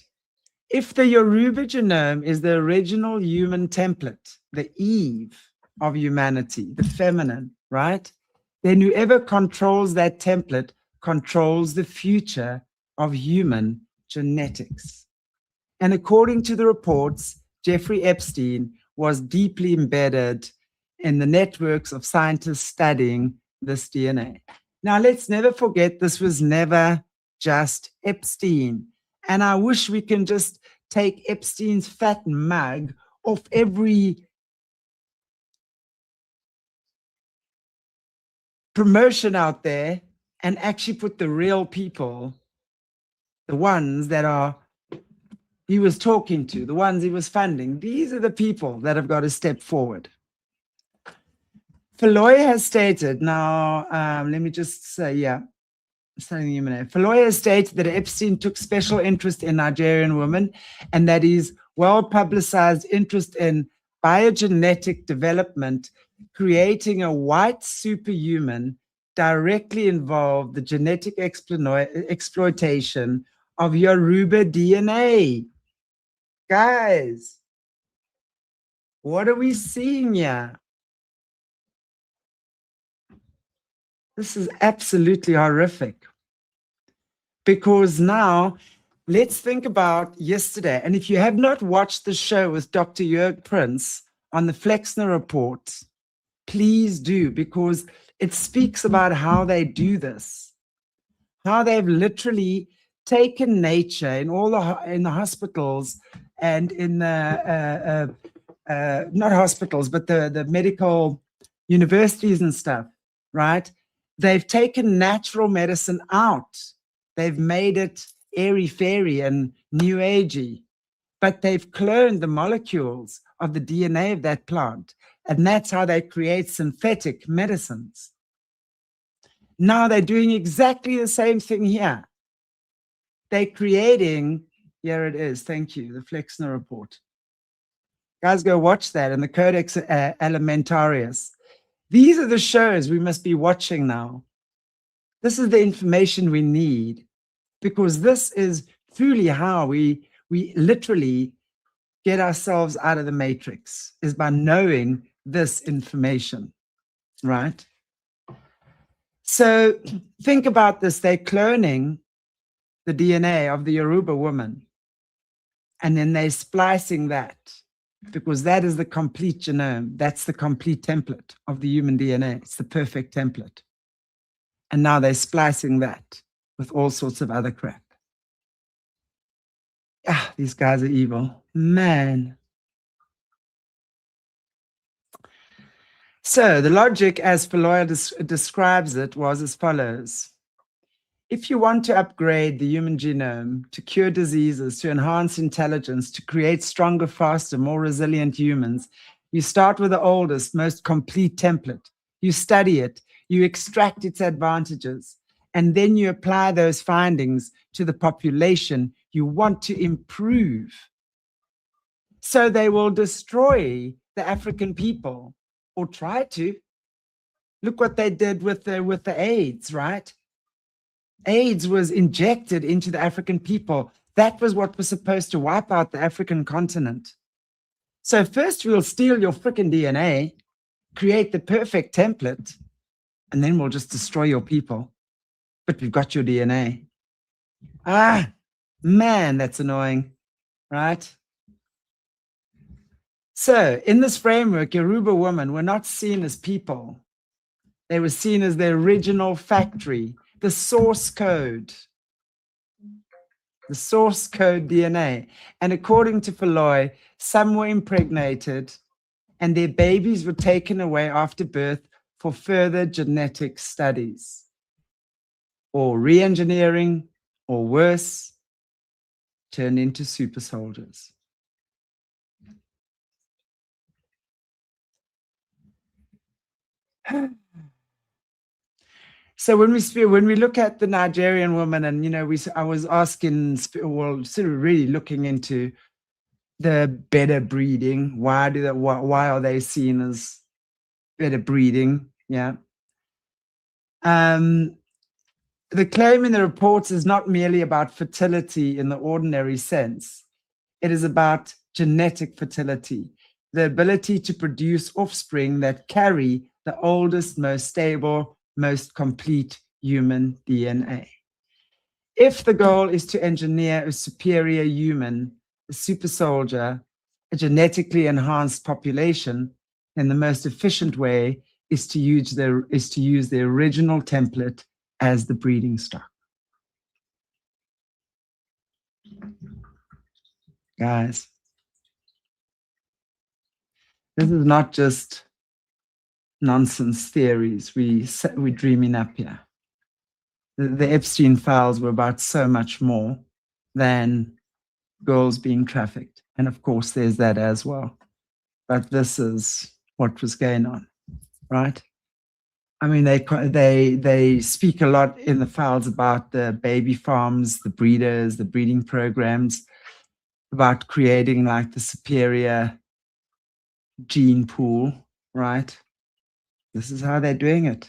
If the Yoruba genome is the original human template, the eve of humanity, the feminine, right? Then whoever controls that template controls the future of human genetics. And according to the reports, Jeffrey Epstein was deeply embedded in the networks of scientists studying this DNA. Now, let's never forget this was never just Epstein. And I wish we can just take Epstein's fat mug off every promotion out there and actually put the real people, the ones that he was talking to, the ones he was funding. These are the people that have got to step forward. Falloy has stated, now let me just say, Falloy has stated that Epstein took special interest in Nigerian women and that his well-publicized interest in biogenetic development, creating a white superhuman, directly involved the genetic exploitation of Yoruba DNA. Guys, what are we seeing here? This is absolutely horrific. Because now, let's think about yesterday. And if you have not watched the show with Dr. Jörg Prince on the Flexner Report, please do, because it speaks about how they do this. How they've literally taken nature in the hospitals and in the, not hospitals, but the medical universities and stuff, right? They've taken natural medicine out. They've made it airy-fairy and new agey, but they've cloned the molecules of the DNA of that plant. And that's how they create synthetic medicines. Now they're doing exactly the same thing here. They're creating, here it is, thank you, the Flexner Report. Guys, go watch that, and the Codex Alimentarius. These are the shows we must be watching now. This is the information we need, because this is truly how we literally get ourselves out of the matrix, is by knowing this information, right? So think about this. They're cloning the DNA of the Yoruba woman, and then they're splicing that, because that is the complete genome. That's the complete template of the human DNA. It's the perfect template. And now they're splicing that with all sorts of other crap. Ah, these guys are evil. Man. So the logic, as Falloy describes it, was as follows. If you want to upgrade the human genome, to cure diseases, to enhance intelligence, to create stronger, faster, more resilient humans, You start with the oldest, most complete template. You study it, you extract its advantages, and then you apply those findings to the population you want to improve. So they will destroy the African people, or try to. Look what they did with the AIDS, right? AIDS was injected into the African people. That was what was supposed to wipe out the African continent. So first we'll steal your freaking DNA, create the perfect template, and then we'll just destroy your people. But we've got your DNA. Ah, man, that's annoying, right? So in this framework, Yoruba women were not seen as people. They were seen as the original factory, the source code DNA. And according to Filloy, some were impregnated and their babies were taken away after birth for further genetic studies, or re-engineering, or worse, turned into super soldiers. So when we look at the Nigerian woman, and I was asking, well, sort of really looking into the better breeding. Why are they seen as better breeding? Yeah. The claim in the reports is not merely about fertility in the ordinary sense. It is about genetic fertility, the ability to produce offspring that carry the oldest, most stable, most complete human DNA. If the goal is to engineer a superior human, a super soldier, a genetically enhanced population, then the most efficient way is to use the original template as the breeding stock. Guys, this is not just nonsense theories we're dreaming up here. The Epstein files were about so much more than girls being trafficked. And of course, there's that as well. But this is what was going on, right? I mean, they speak a lot in the files about the baby farms, the breeders, the breeding programs, about creating like the superior gene pool, right? This is how they're doing it.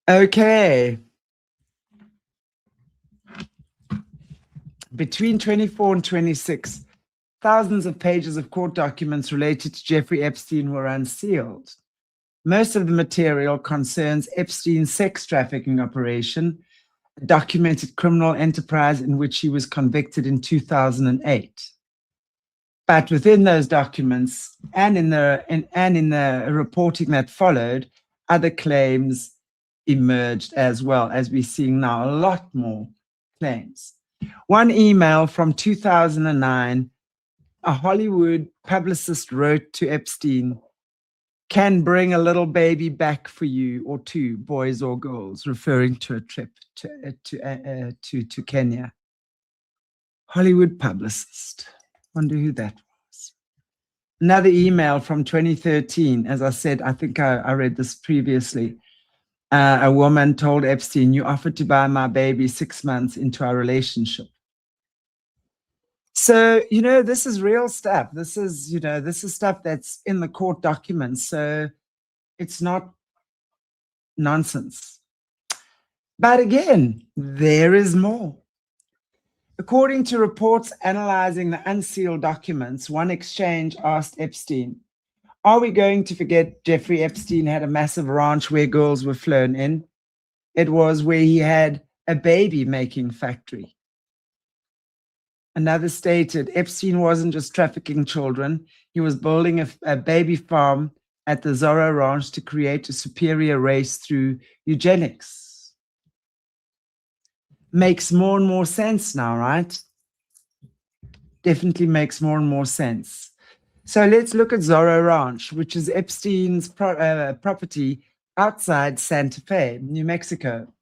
Okay. Between 24 and 26, thousands of pages of court documents related to Jeffrey Epstein were unsealed. Most of the material concerns Epstein's sex trafficking operation, a documented criminal enterprise in which he was convicted in 2008. But within those documents and in the reporting that followed, other claims emerged as well, as we're seeing now, a lot more claims. One email from 2009, a Hollywood publicist wrote to Epstein, "Can bring a little baby back for you, or two, boys or girls," referring to a trip to Kenya. Hollywood publicist. Wonder who that was. Another email from 2013. As I said, I think I read this previously. A woman told Epstein, "You offered to buy my baby 6 months into our relationship." So, this is real stuff. This is stuff that's in the court documents. So it's not nonsense. But again, there is more. According to reports analyzing the unsealed documents, one exchange asked Epstein, "Are we going to forget Jeffrey Epstein had a massive ranch where girls were flown in? It was where he had a baby-making factory." Another stated, Epstein wasn't just trafficking children. He was building a baby farm at the Zorro Ranch to create a superior race through eugenics. Makes more and more sense now, right? Definitely makes more and more sense. So let's look at Zorro Ranch, which is Epstein's property outside Santa Fe, New Mexico.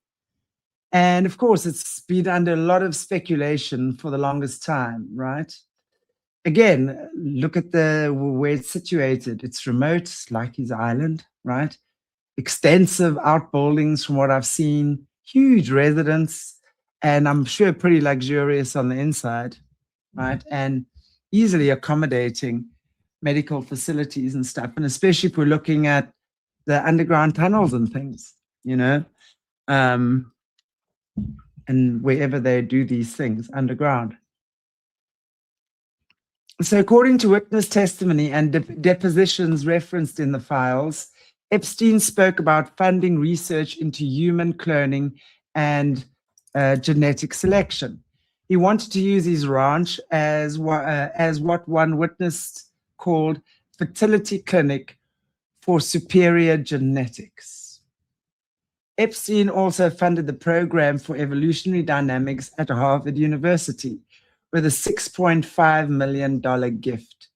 And of course, it's been under a lot of speculation for the longest time, right? Again, look at where it's situated. It's remote, like his island, right? Extensive outbuildings from what I've seen, huge residence, and I'm sure pretty luxurious on the inside, right? And easily accommodating medical facilities and stuff. And especially if we're looking at the underground tunnels and things, you know, and wherever they do these things underground. So according to witness testimony and depositions referenced in the files, Epstein spoke about funding research into human cloning and genetic selection. He wanted to use his ranch as what one witness called fertility clinic for superior genetics. Epstein also funded the program for evolutionary dynamics at Harvard University with a $6.5 million gift.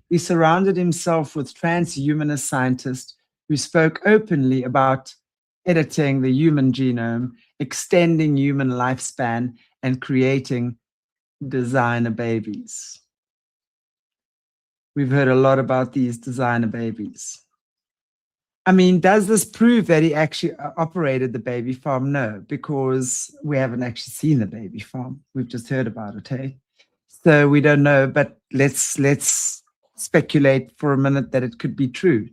He surrounded himself with transhumanist scientists who spoke openly about editing the human genome, extending human lifespan, and creating designer babies. We've heard a lot about these designer babies. I mean, does this prove that he actually operated the baby farm? No, because we haven't actually seen the baby farm. We've just heard about it, hey? So we don't know, but let's speculate for a minute that it could be true.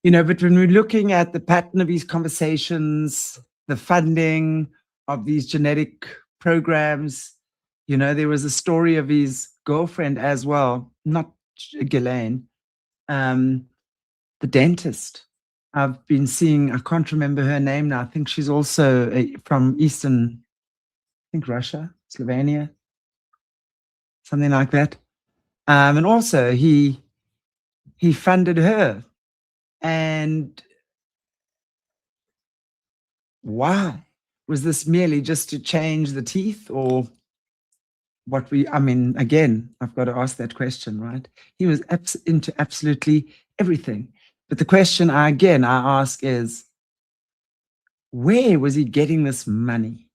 You know, but when we're looking at the pattern of these conversations, the funding of these genetic programs, you know, there was a story of his girlfriend as well, not Ghislaine, the dentist. I've been seeing, I can't remember her name now. I think she's also from Eastern, I think Russia, Slovenia, something like that. And also he funded her. And why? Was this merely just to change the teeth, or what I mean, again, I've got to ask that question, right? He was into absolutely everything. But the question I ask is, where was he getting this money?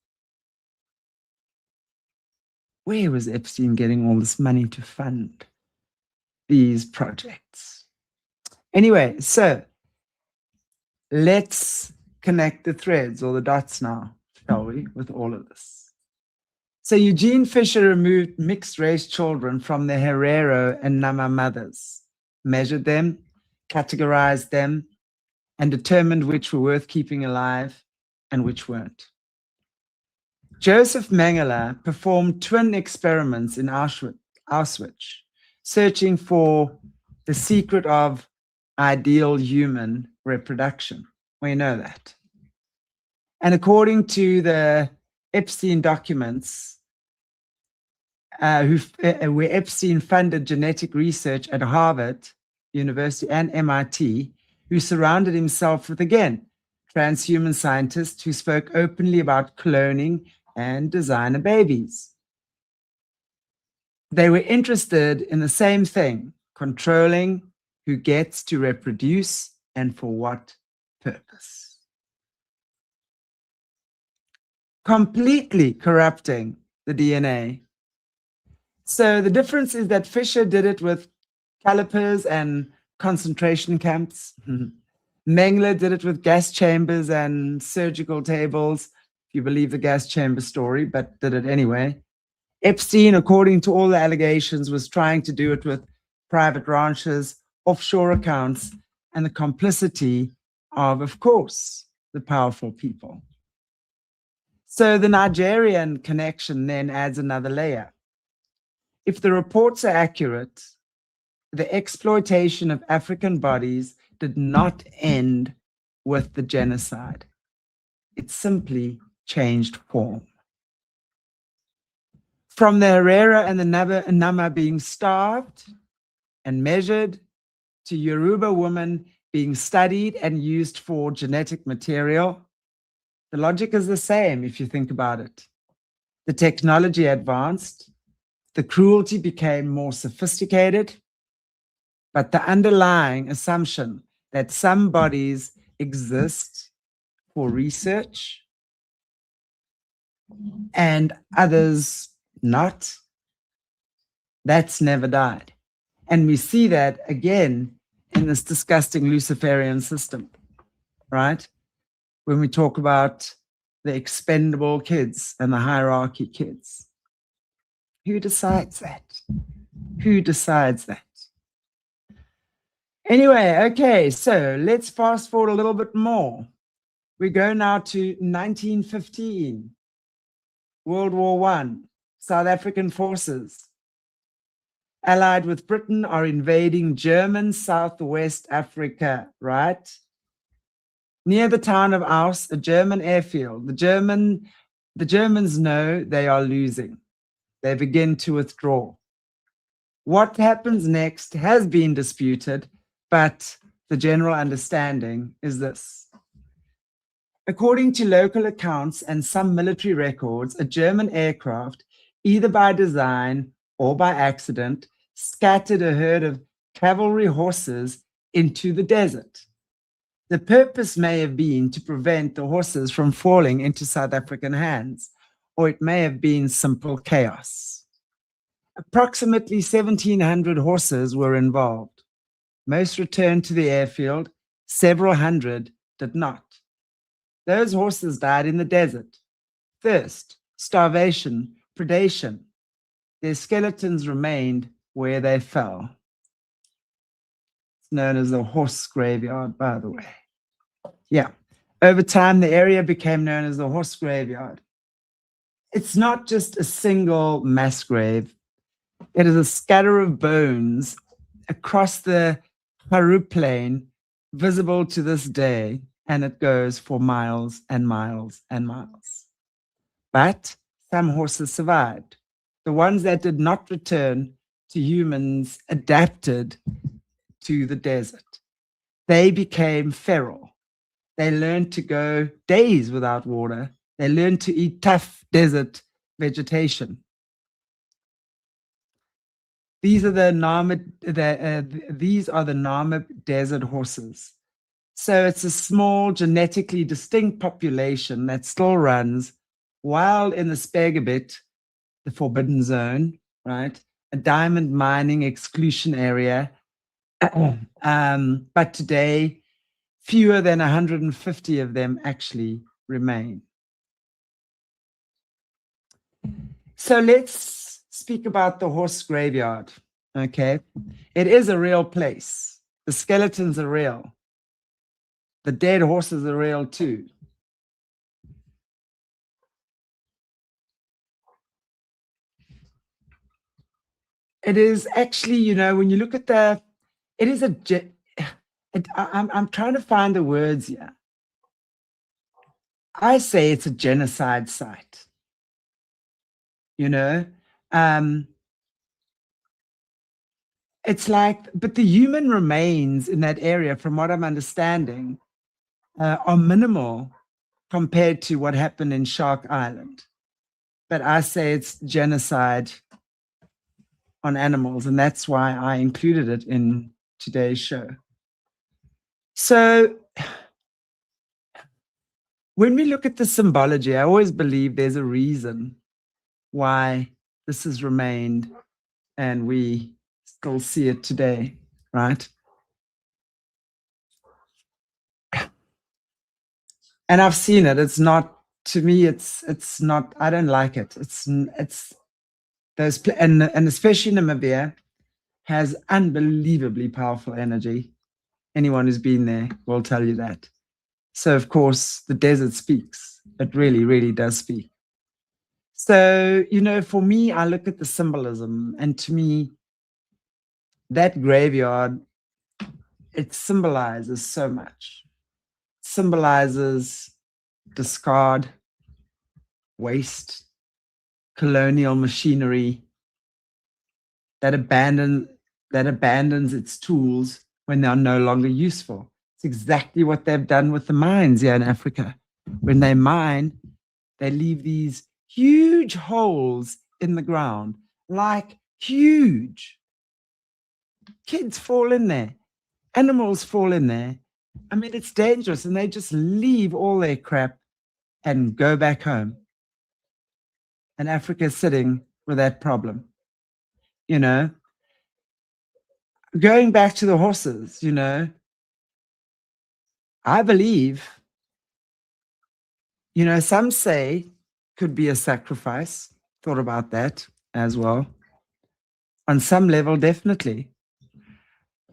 Where was Epstein getting all this money to fund these projects? Anyway, so let's connect the threads or the dots now, shall we, with all of this. So Eugene Fischer removed mixed race children from the Herero and Nama mothers, measured them, categorized them, and determined which were worth keeping alive and which weren't. Joseph Mengele performed twin experiments in Auschwitz, searching for the secret of ideal human reproduction. We know that. And according to the Epstein documents, where Epstein funded genetic research at Harvard University and MIT, who surrounded himself with, again, transhuman scientists who spoke openly about cloning and designer babies. They were interested in the same thing, controlling who gets to reproduce and for what purpose. Completely corrupting the DNA. So the difference is that Fischer did it with calipers and concentration camps. Mengele did it with gas chambers and surgical tables, if you believe the gas chamber story, but did it anyway. Epstein, according to all the allegations, was trying to do it with private ranches, offshore accounts, and the complicity of course, the powerful people. So the Nigerian connection then adds another layer. If the reports are accurate, the exploitation of African bodies did not end with the genocide. It simply changed form. From the Herero and the Nama being starved and measured, to Yoruba women being studied and used for genetic material, the logic is the same if you think about it. The technology advanced, the cruelty became more sophisticated, but the underlying assumption that some bodies exist for research and others not, that's never died. And we see that again in this disgusting Luciferian system, right? When we talk about the expendable kids and the hierarchy kids. Who decides that? Who decides that? Anyway, okay, so let's fast forward a little bit more. We go now to 1915, World War I, South African forces, allied with Britain, are invading German Southwest Africa, right? Near the town of Aus, a German airfield. The Germans know they are losing. They begin to withdraw. What happens next has been disputed, but the general understanding is this. According to local accounts and some military records, a German aircraft, either by design or by accident, scattered a herd of cavalry horses into the desert. The purpose may have been to prevent the horses from falling into South African hands, or it may have been simple chaos. Approximately 1,700 horses were involved. Most returned to the airfield, several hundred did not. Those horses died in the desert. Thirst, starvation, predation. Their skeletons remained where they fell. It's known as the horse graveyard, by the way. Yeah. Over time, the area became known as the horse graveyard. It's not just a single mass grave. It is a scatter of bones across the Karoo Plain, visible to this day, and it goes for miles and miles and miles. But some horses survived. The ones that did not return to humans adapted to the desert. They became feral. They learned to go days without water. They learned to eat tough desert vegetation. These are the Namib Desert horses. So it's a small, genetically distinct population that still runs wild in the Spegebiet, the forbidden zone, right? A diamond mining exclusion area. But today, fewer than 150 of them actually remain. So let's speak about the horse graveyard, okay? It is a real place. The skeletons are real. The dead horses are real too. It is actually, you know, when you look at the, it is a, I'm trying to find the words here. I say it's a genocide site, you know? It's like, but the human remains in that area, from what I'm understanding, are minimal compared to what happened in Shark Island. But I say it's genocide on animals, and that's why I included it in today's show. So when we look at the symbology, I always believe there's a reason why this has remained and we still see it today, right? And I've seen it. It's not, to me, it's not, I don't like it. It's those, and especially Namibia has unbelievably powerful energy. Anyone who's been there will tell you that. So of course the desert speaks. It really, really does speak. So, you know, for me, I look at the symbolism, and to me, that graveyard, it symbolizes so much. It symbolizes discard, waste, colonial machinery that abandons its tools when they are no longer useful. It's exactly what they've done with the mines here in Africa. When they mine, they leave these huge holes in the ground, like huge. Kids fall in there, animals fall in there, I mean, it's dangerous, and they just leave all their crap and go back home. And Africa is sitting with that problem. You know, going back to the horses, you know, I believe, you know, some say could be a sacrifice. Thought about that as well. On some level, definitely.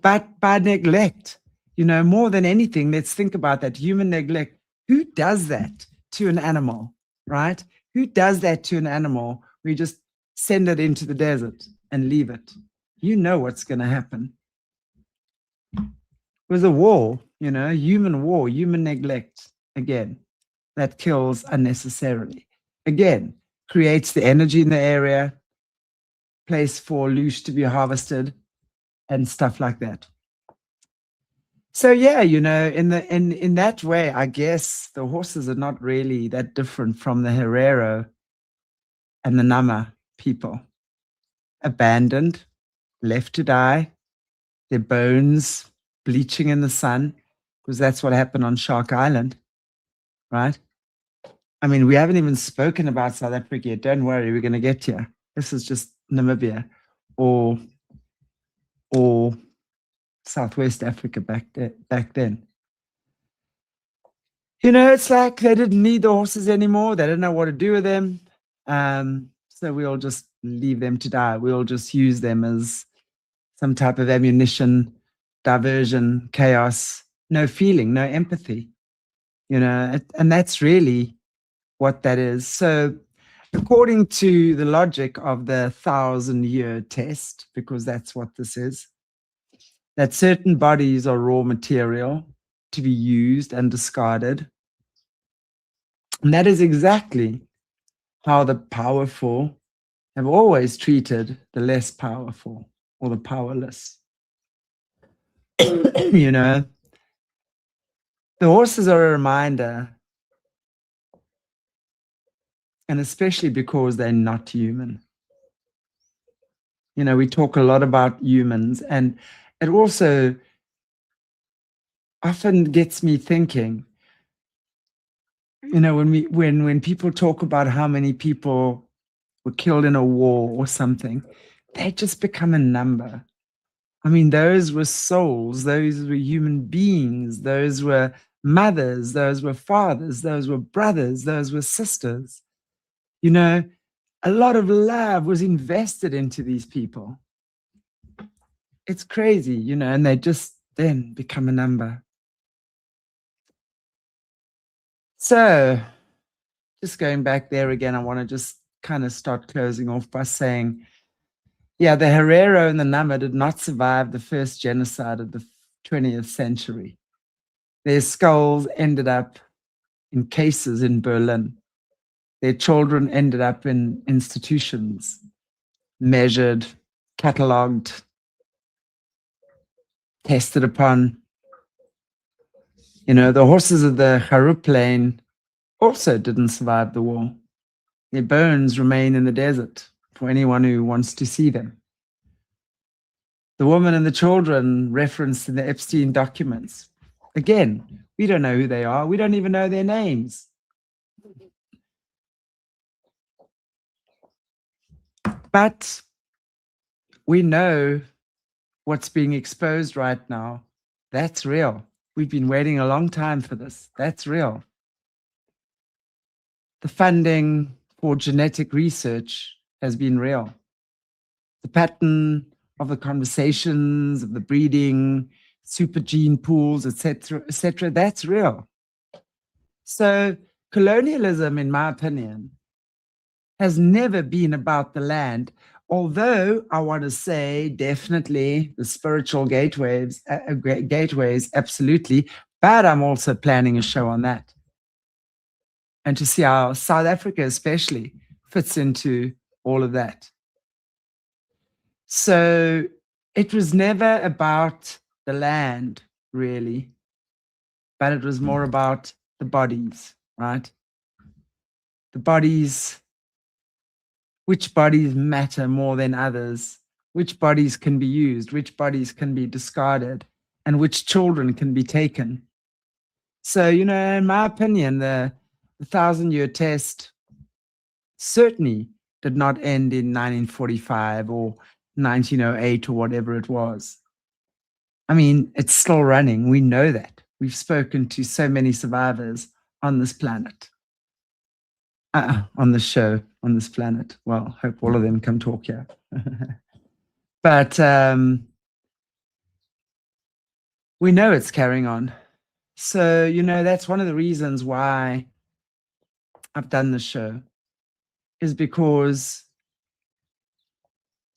But by neglect, you know, more than anything, let's think about that human neglect. Who does that to an animal, right? Who does that to an animal? We just send it into the desert and leave it. You know what's going to happen. With a war, you know, human war, human neglect, again, that kills unnecessarily. Again, creates the energy in the area, place for loose to be harvested, and stuff like that. So yeah, you know, in that way, I guess the horses are not really that different from the Herero and the Nama people. Abandoned, left to die, their bones bleaching in the sun, because that's what happened on Shark Island, right? I mean, we haven't even spoken about South Africa yet. Don't worry, we're going to get here. This is just Namibia or Southwest Africa back then. You know, it's like they didn't need the horses anymore. They didn't know what to do with them. So we'll just leave them to die. We'll just use them as some type of ammunition, diversion, chaos, no feeling, no empathy. You know, and that's really what that is. So according to the logic of the 1,000-year test, because that's what this is, that certain bodies are raw material to be used and discarded. And that is exactly how the powerful have always treated the less powerful or the powerless. You know, the horses are a reminder, and especially because they're not human. You know, we talk a lot about humans, and it also often gets me thinking, you know, when people talk about how many people were killed in a war or something, they just become a number. I mean, those were souls, those were human beings, those were mothers, those were fathers, those were brothers, those were sisters. You know, a lot of love was invested into these people. It's crazy, you know, and they just then become a number. So just going back there again, I want to just kind of start closing off by saying, yeah, the Herero and the Nama did not survive the first genocide of the 20th century. Their skulls ended up in cases in Berlin. Their children ended up in institutions, measured, catalogued, tested upon. You know, the horses of the Karoo Plain also didn't survive the war. Their bones remain in the desert for anyone who wants to see them. The woman and the children referenced in the Epstein documents. Again, we don't know who they are. We don't even know their names. But we know what's being exposed right now. That's real. We've been waiting a long time for this. That's real. The funding for genetic research has been real. The pattern of the conversations, of the breeding, super gene pools, etc., that's real. So colonialism, in my opinion, has never been about the land, although I want to say definitely the spiritual gateways, absolutely, but I'm also planning a show on that. And to see how South Africa especially fits into all of that. So it was never about the land, really, but it was more about the bodies, right? The bodies, which bodies matter more than others, which bodies can be used, which bodies can be discarded, and which children can be taken So, in my opinion, the 1,000-year test certainly did not end in 1945 or 1908 or whatever it was. I mean, it's still running. We know that. We've spoken to so many survivors on this planet. On the show, on this planet. Well, hope all of them come talk here. But we know it's carrying on. So, that's one of the reasons why I've done this show, is because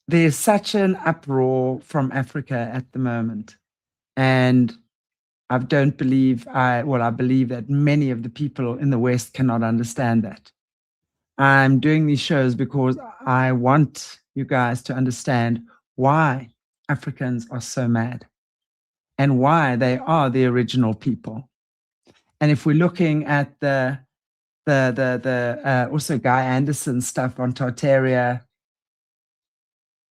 there's such an uproar from Africa at the moment. And I believe that many of the people in the West cannot understand that. I'm doing these shows because I want you guys to understand why Africans are so mad and why they are the original people. And if we're looking at the also Guy Anderson stuff on Tartaria,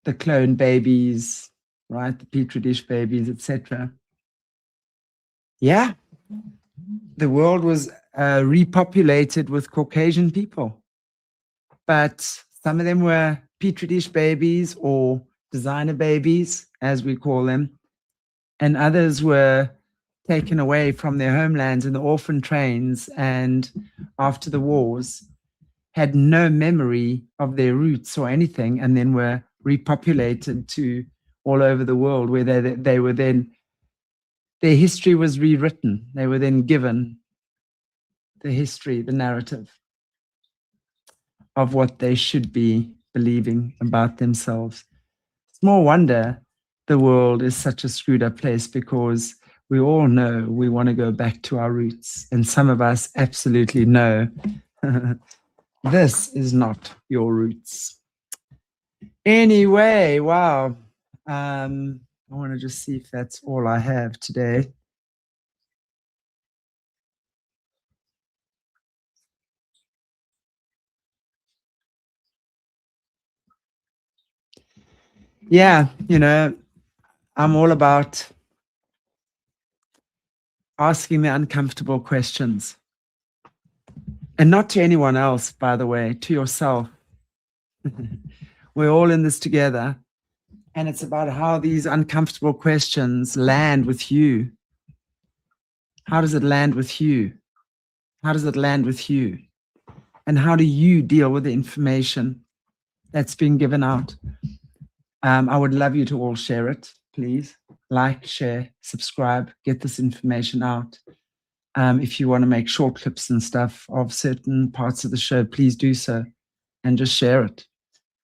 the clone babies, right, the petri dish babies, etc. Yeah, the world was repopulated with Caucasian people. But some of them were petri dish babies or designer babies, as we call them. And others were taken away from their homelands in the orphan trains and after the wars had no memory of their roots or anything, and then were repopulated to all over the world, where they were then, their history was rewritten. They were then given the history, the narrative of what they should be believing about themselves. Small wonder the world is such a screwed up place, because we all know we want to go back to our roots. And some of us absolutely know this is not your roots. Anyway, wow. I want to just see if that's all I have today. Yeah, I'm all about asking the uncomfortable questions. And not to anyone else, by the way, to yourself. We're all in this together. And it's about how these uncomfortable questions land with you. How does it land with you? How does it land with you? And how do you deal with the information that's being given out? I would love you to all share it, please. Like, share, subscribe, get this information out. If you want to make short clips and stuff of certain parts of the show, please do so and just share it.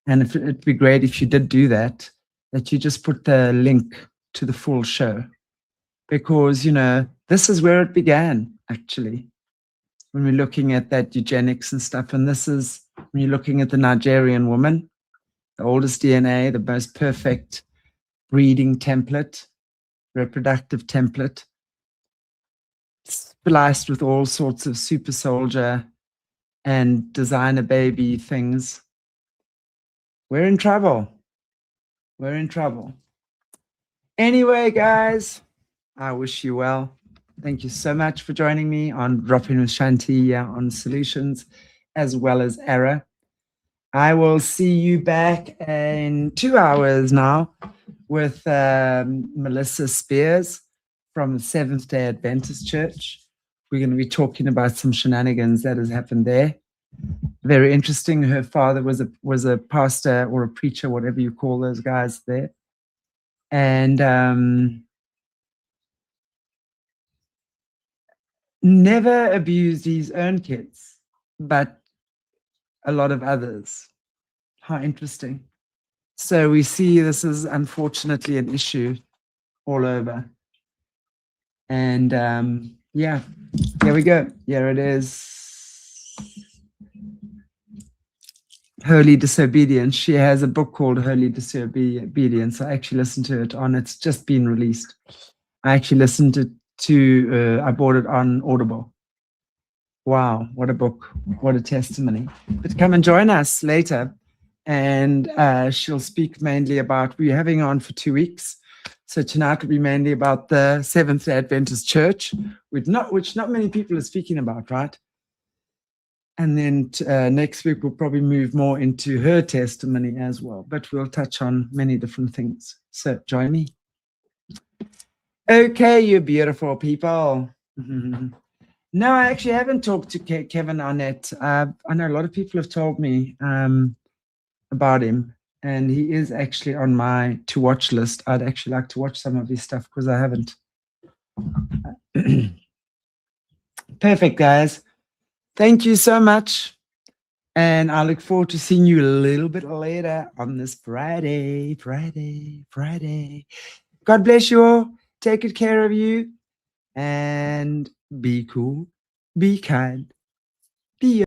And it'd be great if you did do that, that you just put the link to the full show. Because, this is where it began, actually. When we're looking at that eugenics and stuff, and this is when you're looking at the Nigerian woman, the oldest DNA, the most perfect breeding template, reproductive template, spliced with all sorts of super soldier and designer baby things. We're in trouble. We're in trouble. Anyway, guys, I wish you well. Thank you so much for joining me on Drop In with Chanti on Solutions, as well as Error. I will see you back in 2 hours now with Melissa Spears from the Seventh-day Adventist Church. We're going to be talking about some shenanigans that has happened there. Very interesting. Her father was a pastor or a preacher, whatever you call those guys there. And never abused his own kids, but a lot of others. How interesting. So we see this is unfortunately an issue all over. And yeah, here we go. Here it is. Holy Disobedience. She has a book called Holy Disobedience. I actually listened to it it's just been released. I actually listened to I bought it on Audible. Wow, what a book, what a testimony. But come and join us later, and she'll speak mainly about, we're having her on for 2 weeks, So tonight will be mainly about the Seventh-day Adventist Church, which not many people are speaking about, right? And then next week we'll probably move more into her testimony as well, but we'll touch on many different things. So join me. Okay, you beautiful people. No, I actually haven't talked to Kevin Arnett. I know a lot of people have told me about him, and he is actually on my to-watch list. I'd actually like to watch some of his stuff because I haven't. Perfect, guys. Thank you so much. And I look forward to seeing you a little bit later on this Friday. God bless you all. Take good care of you. And be cool. Be kind. Be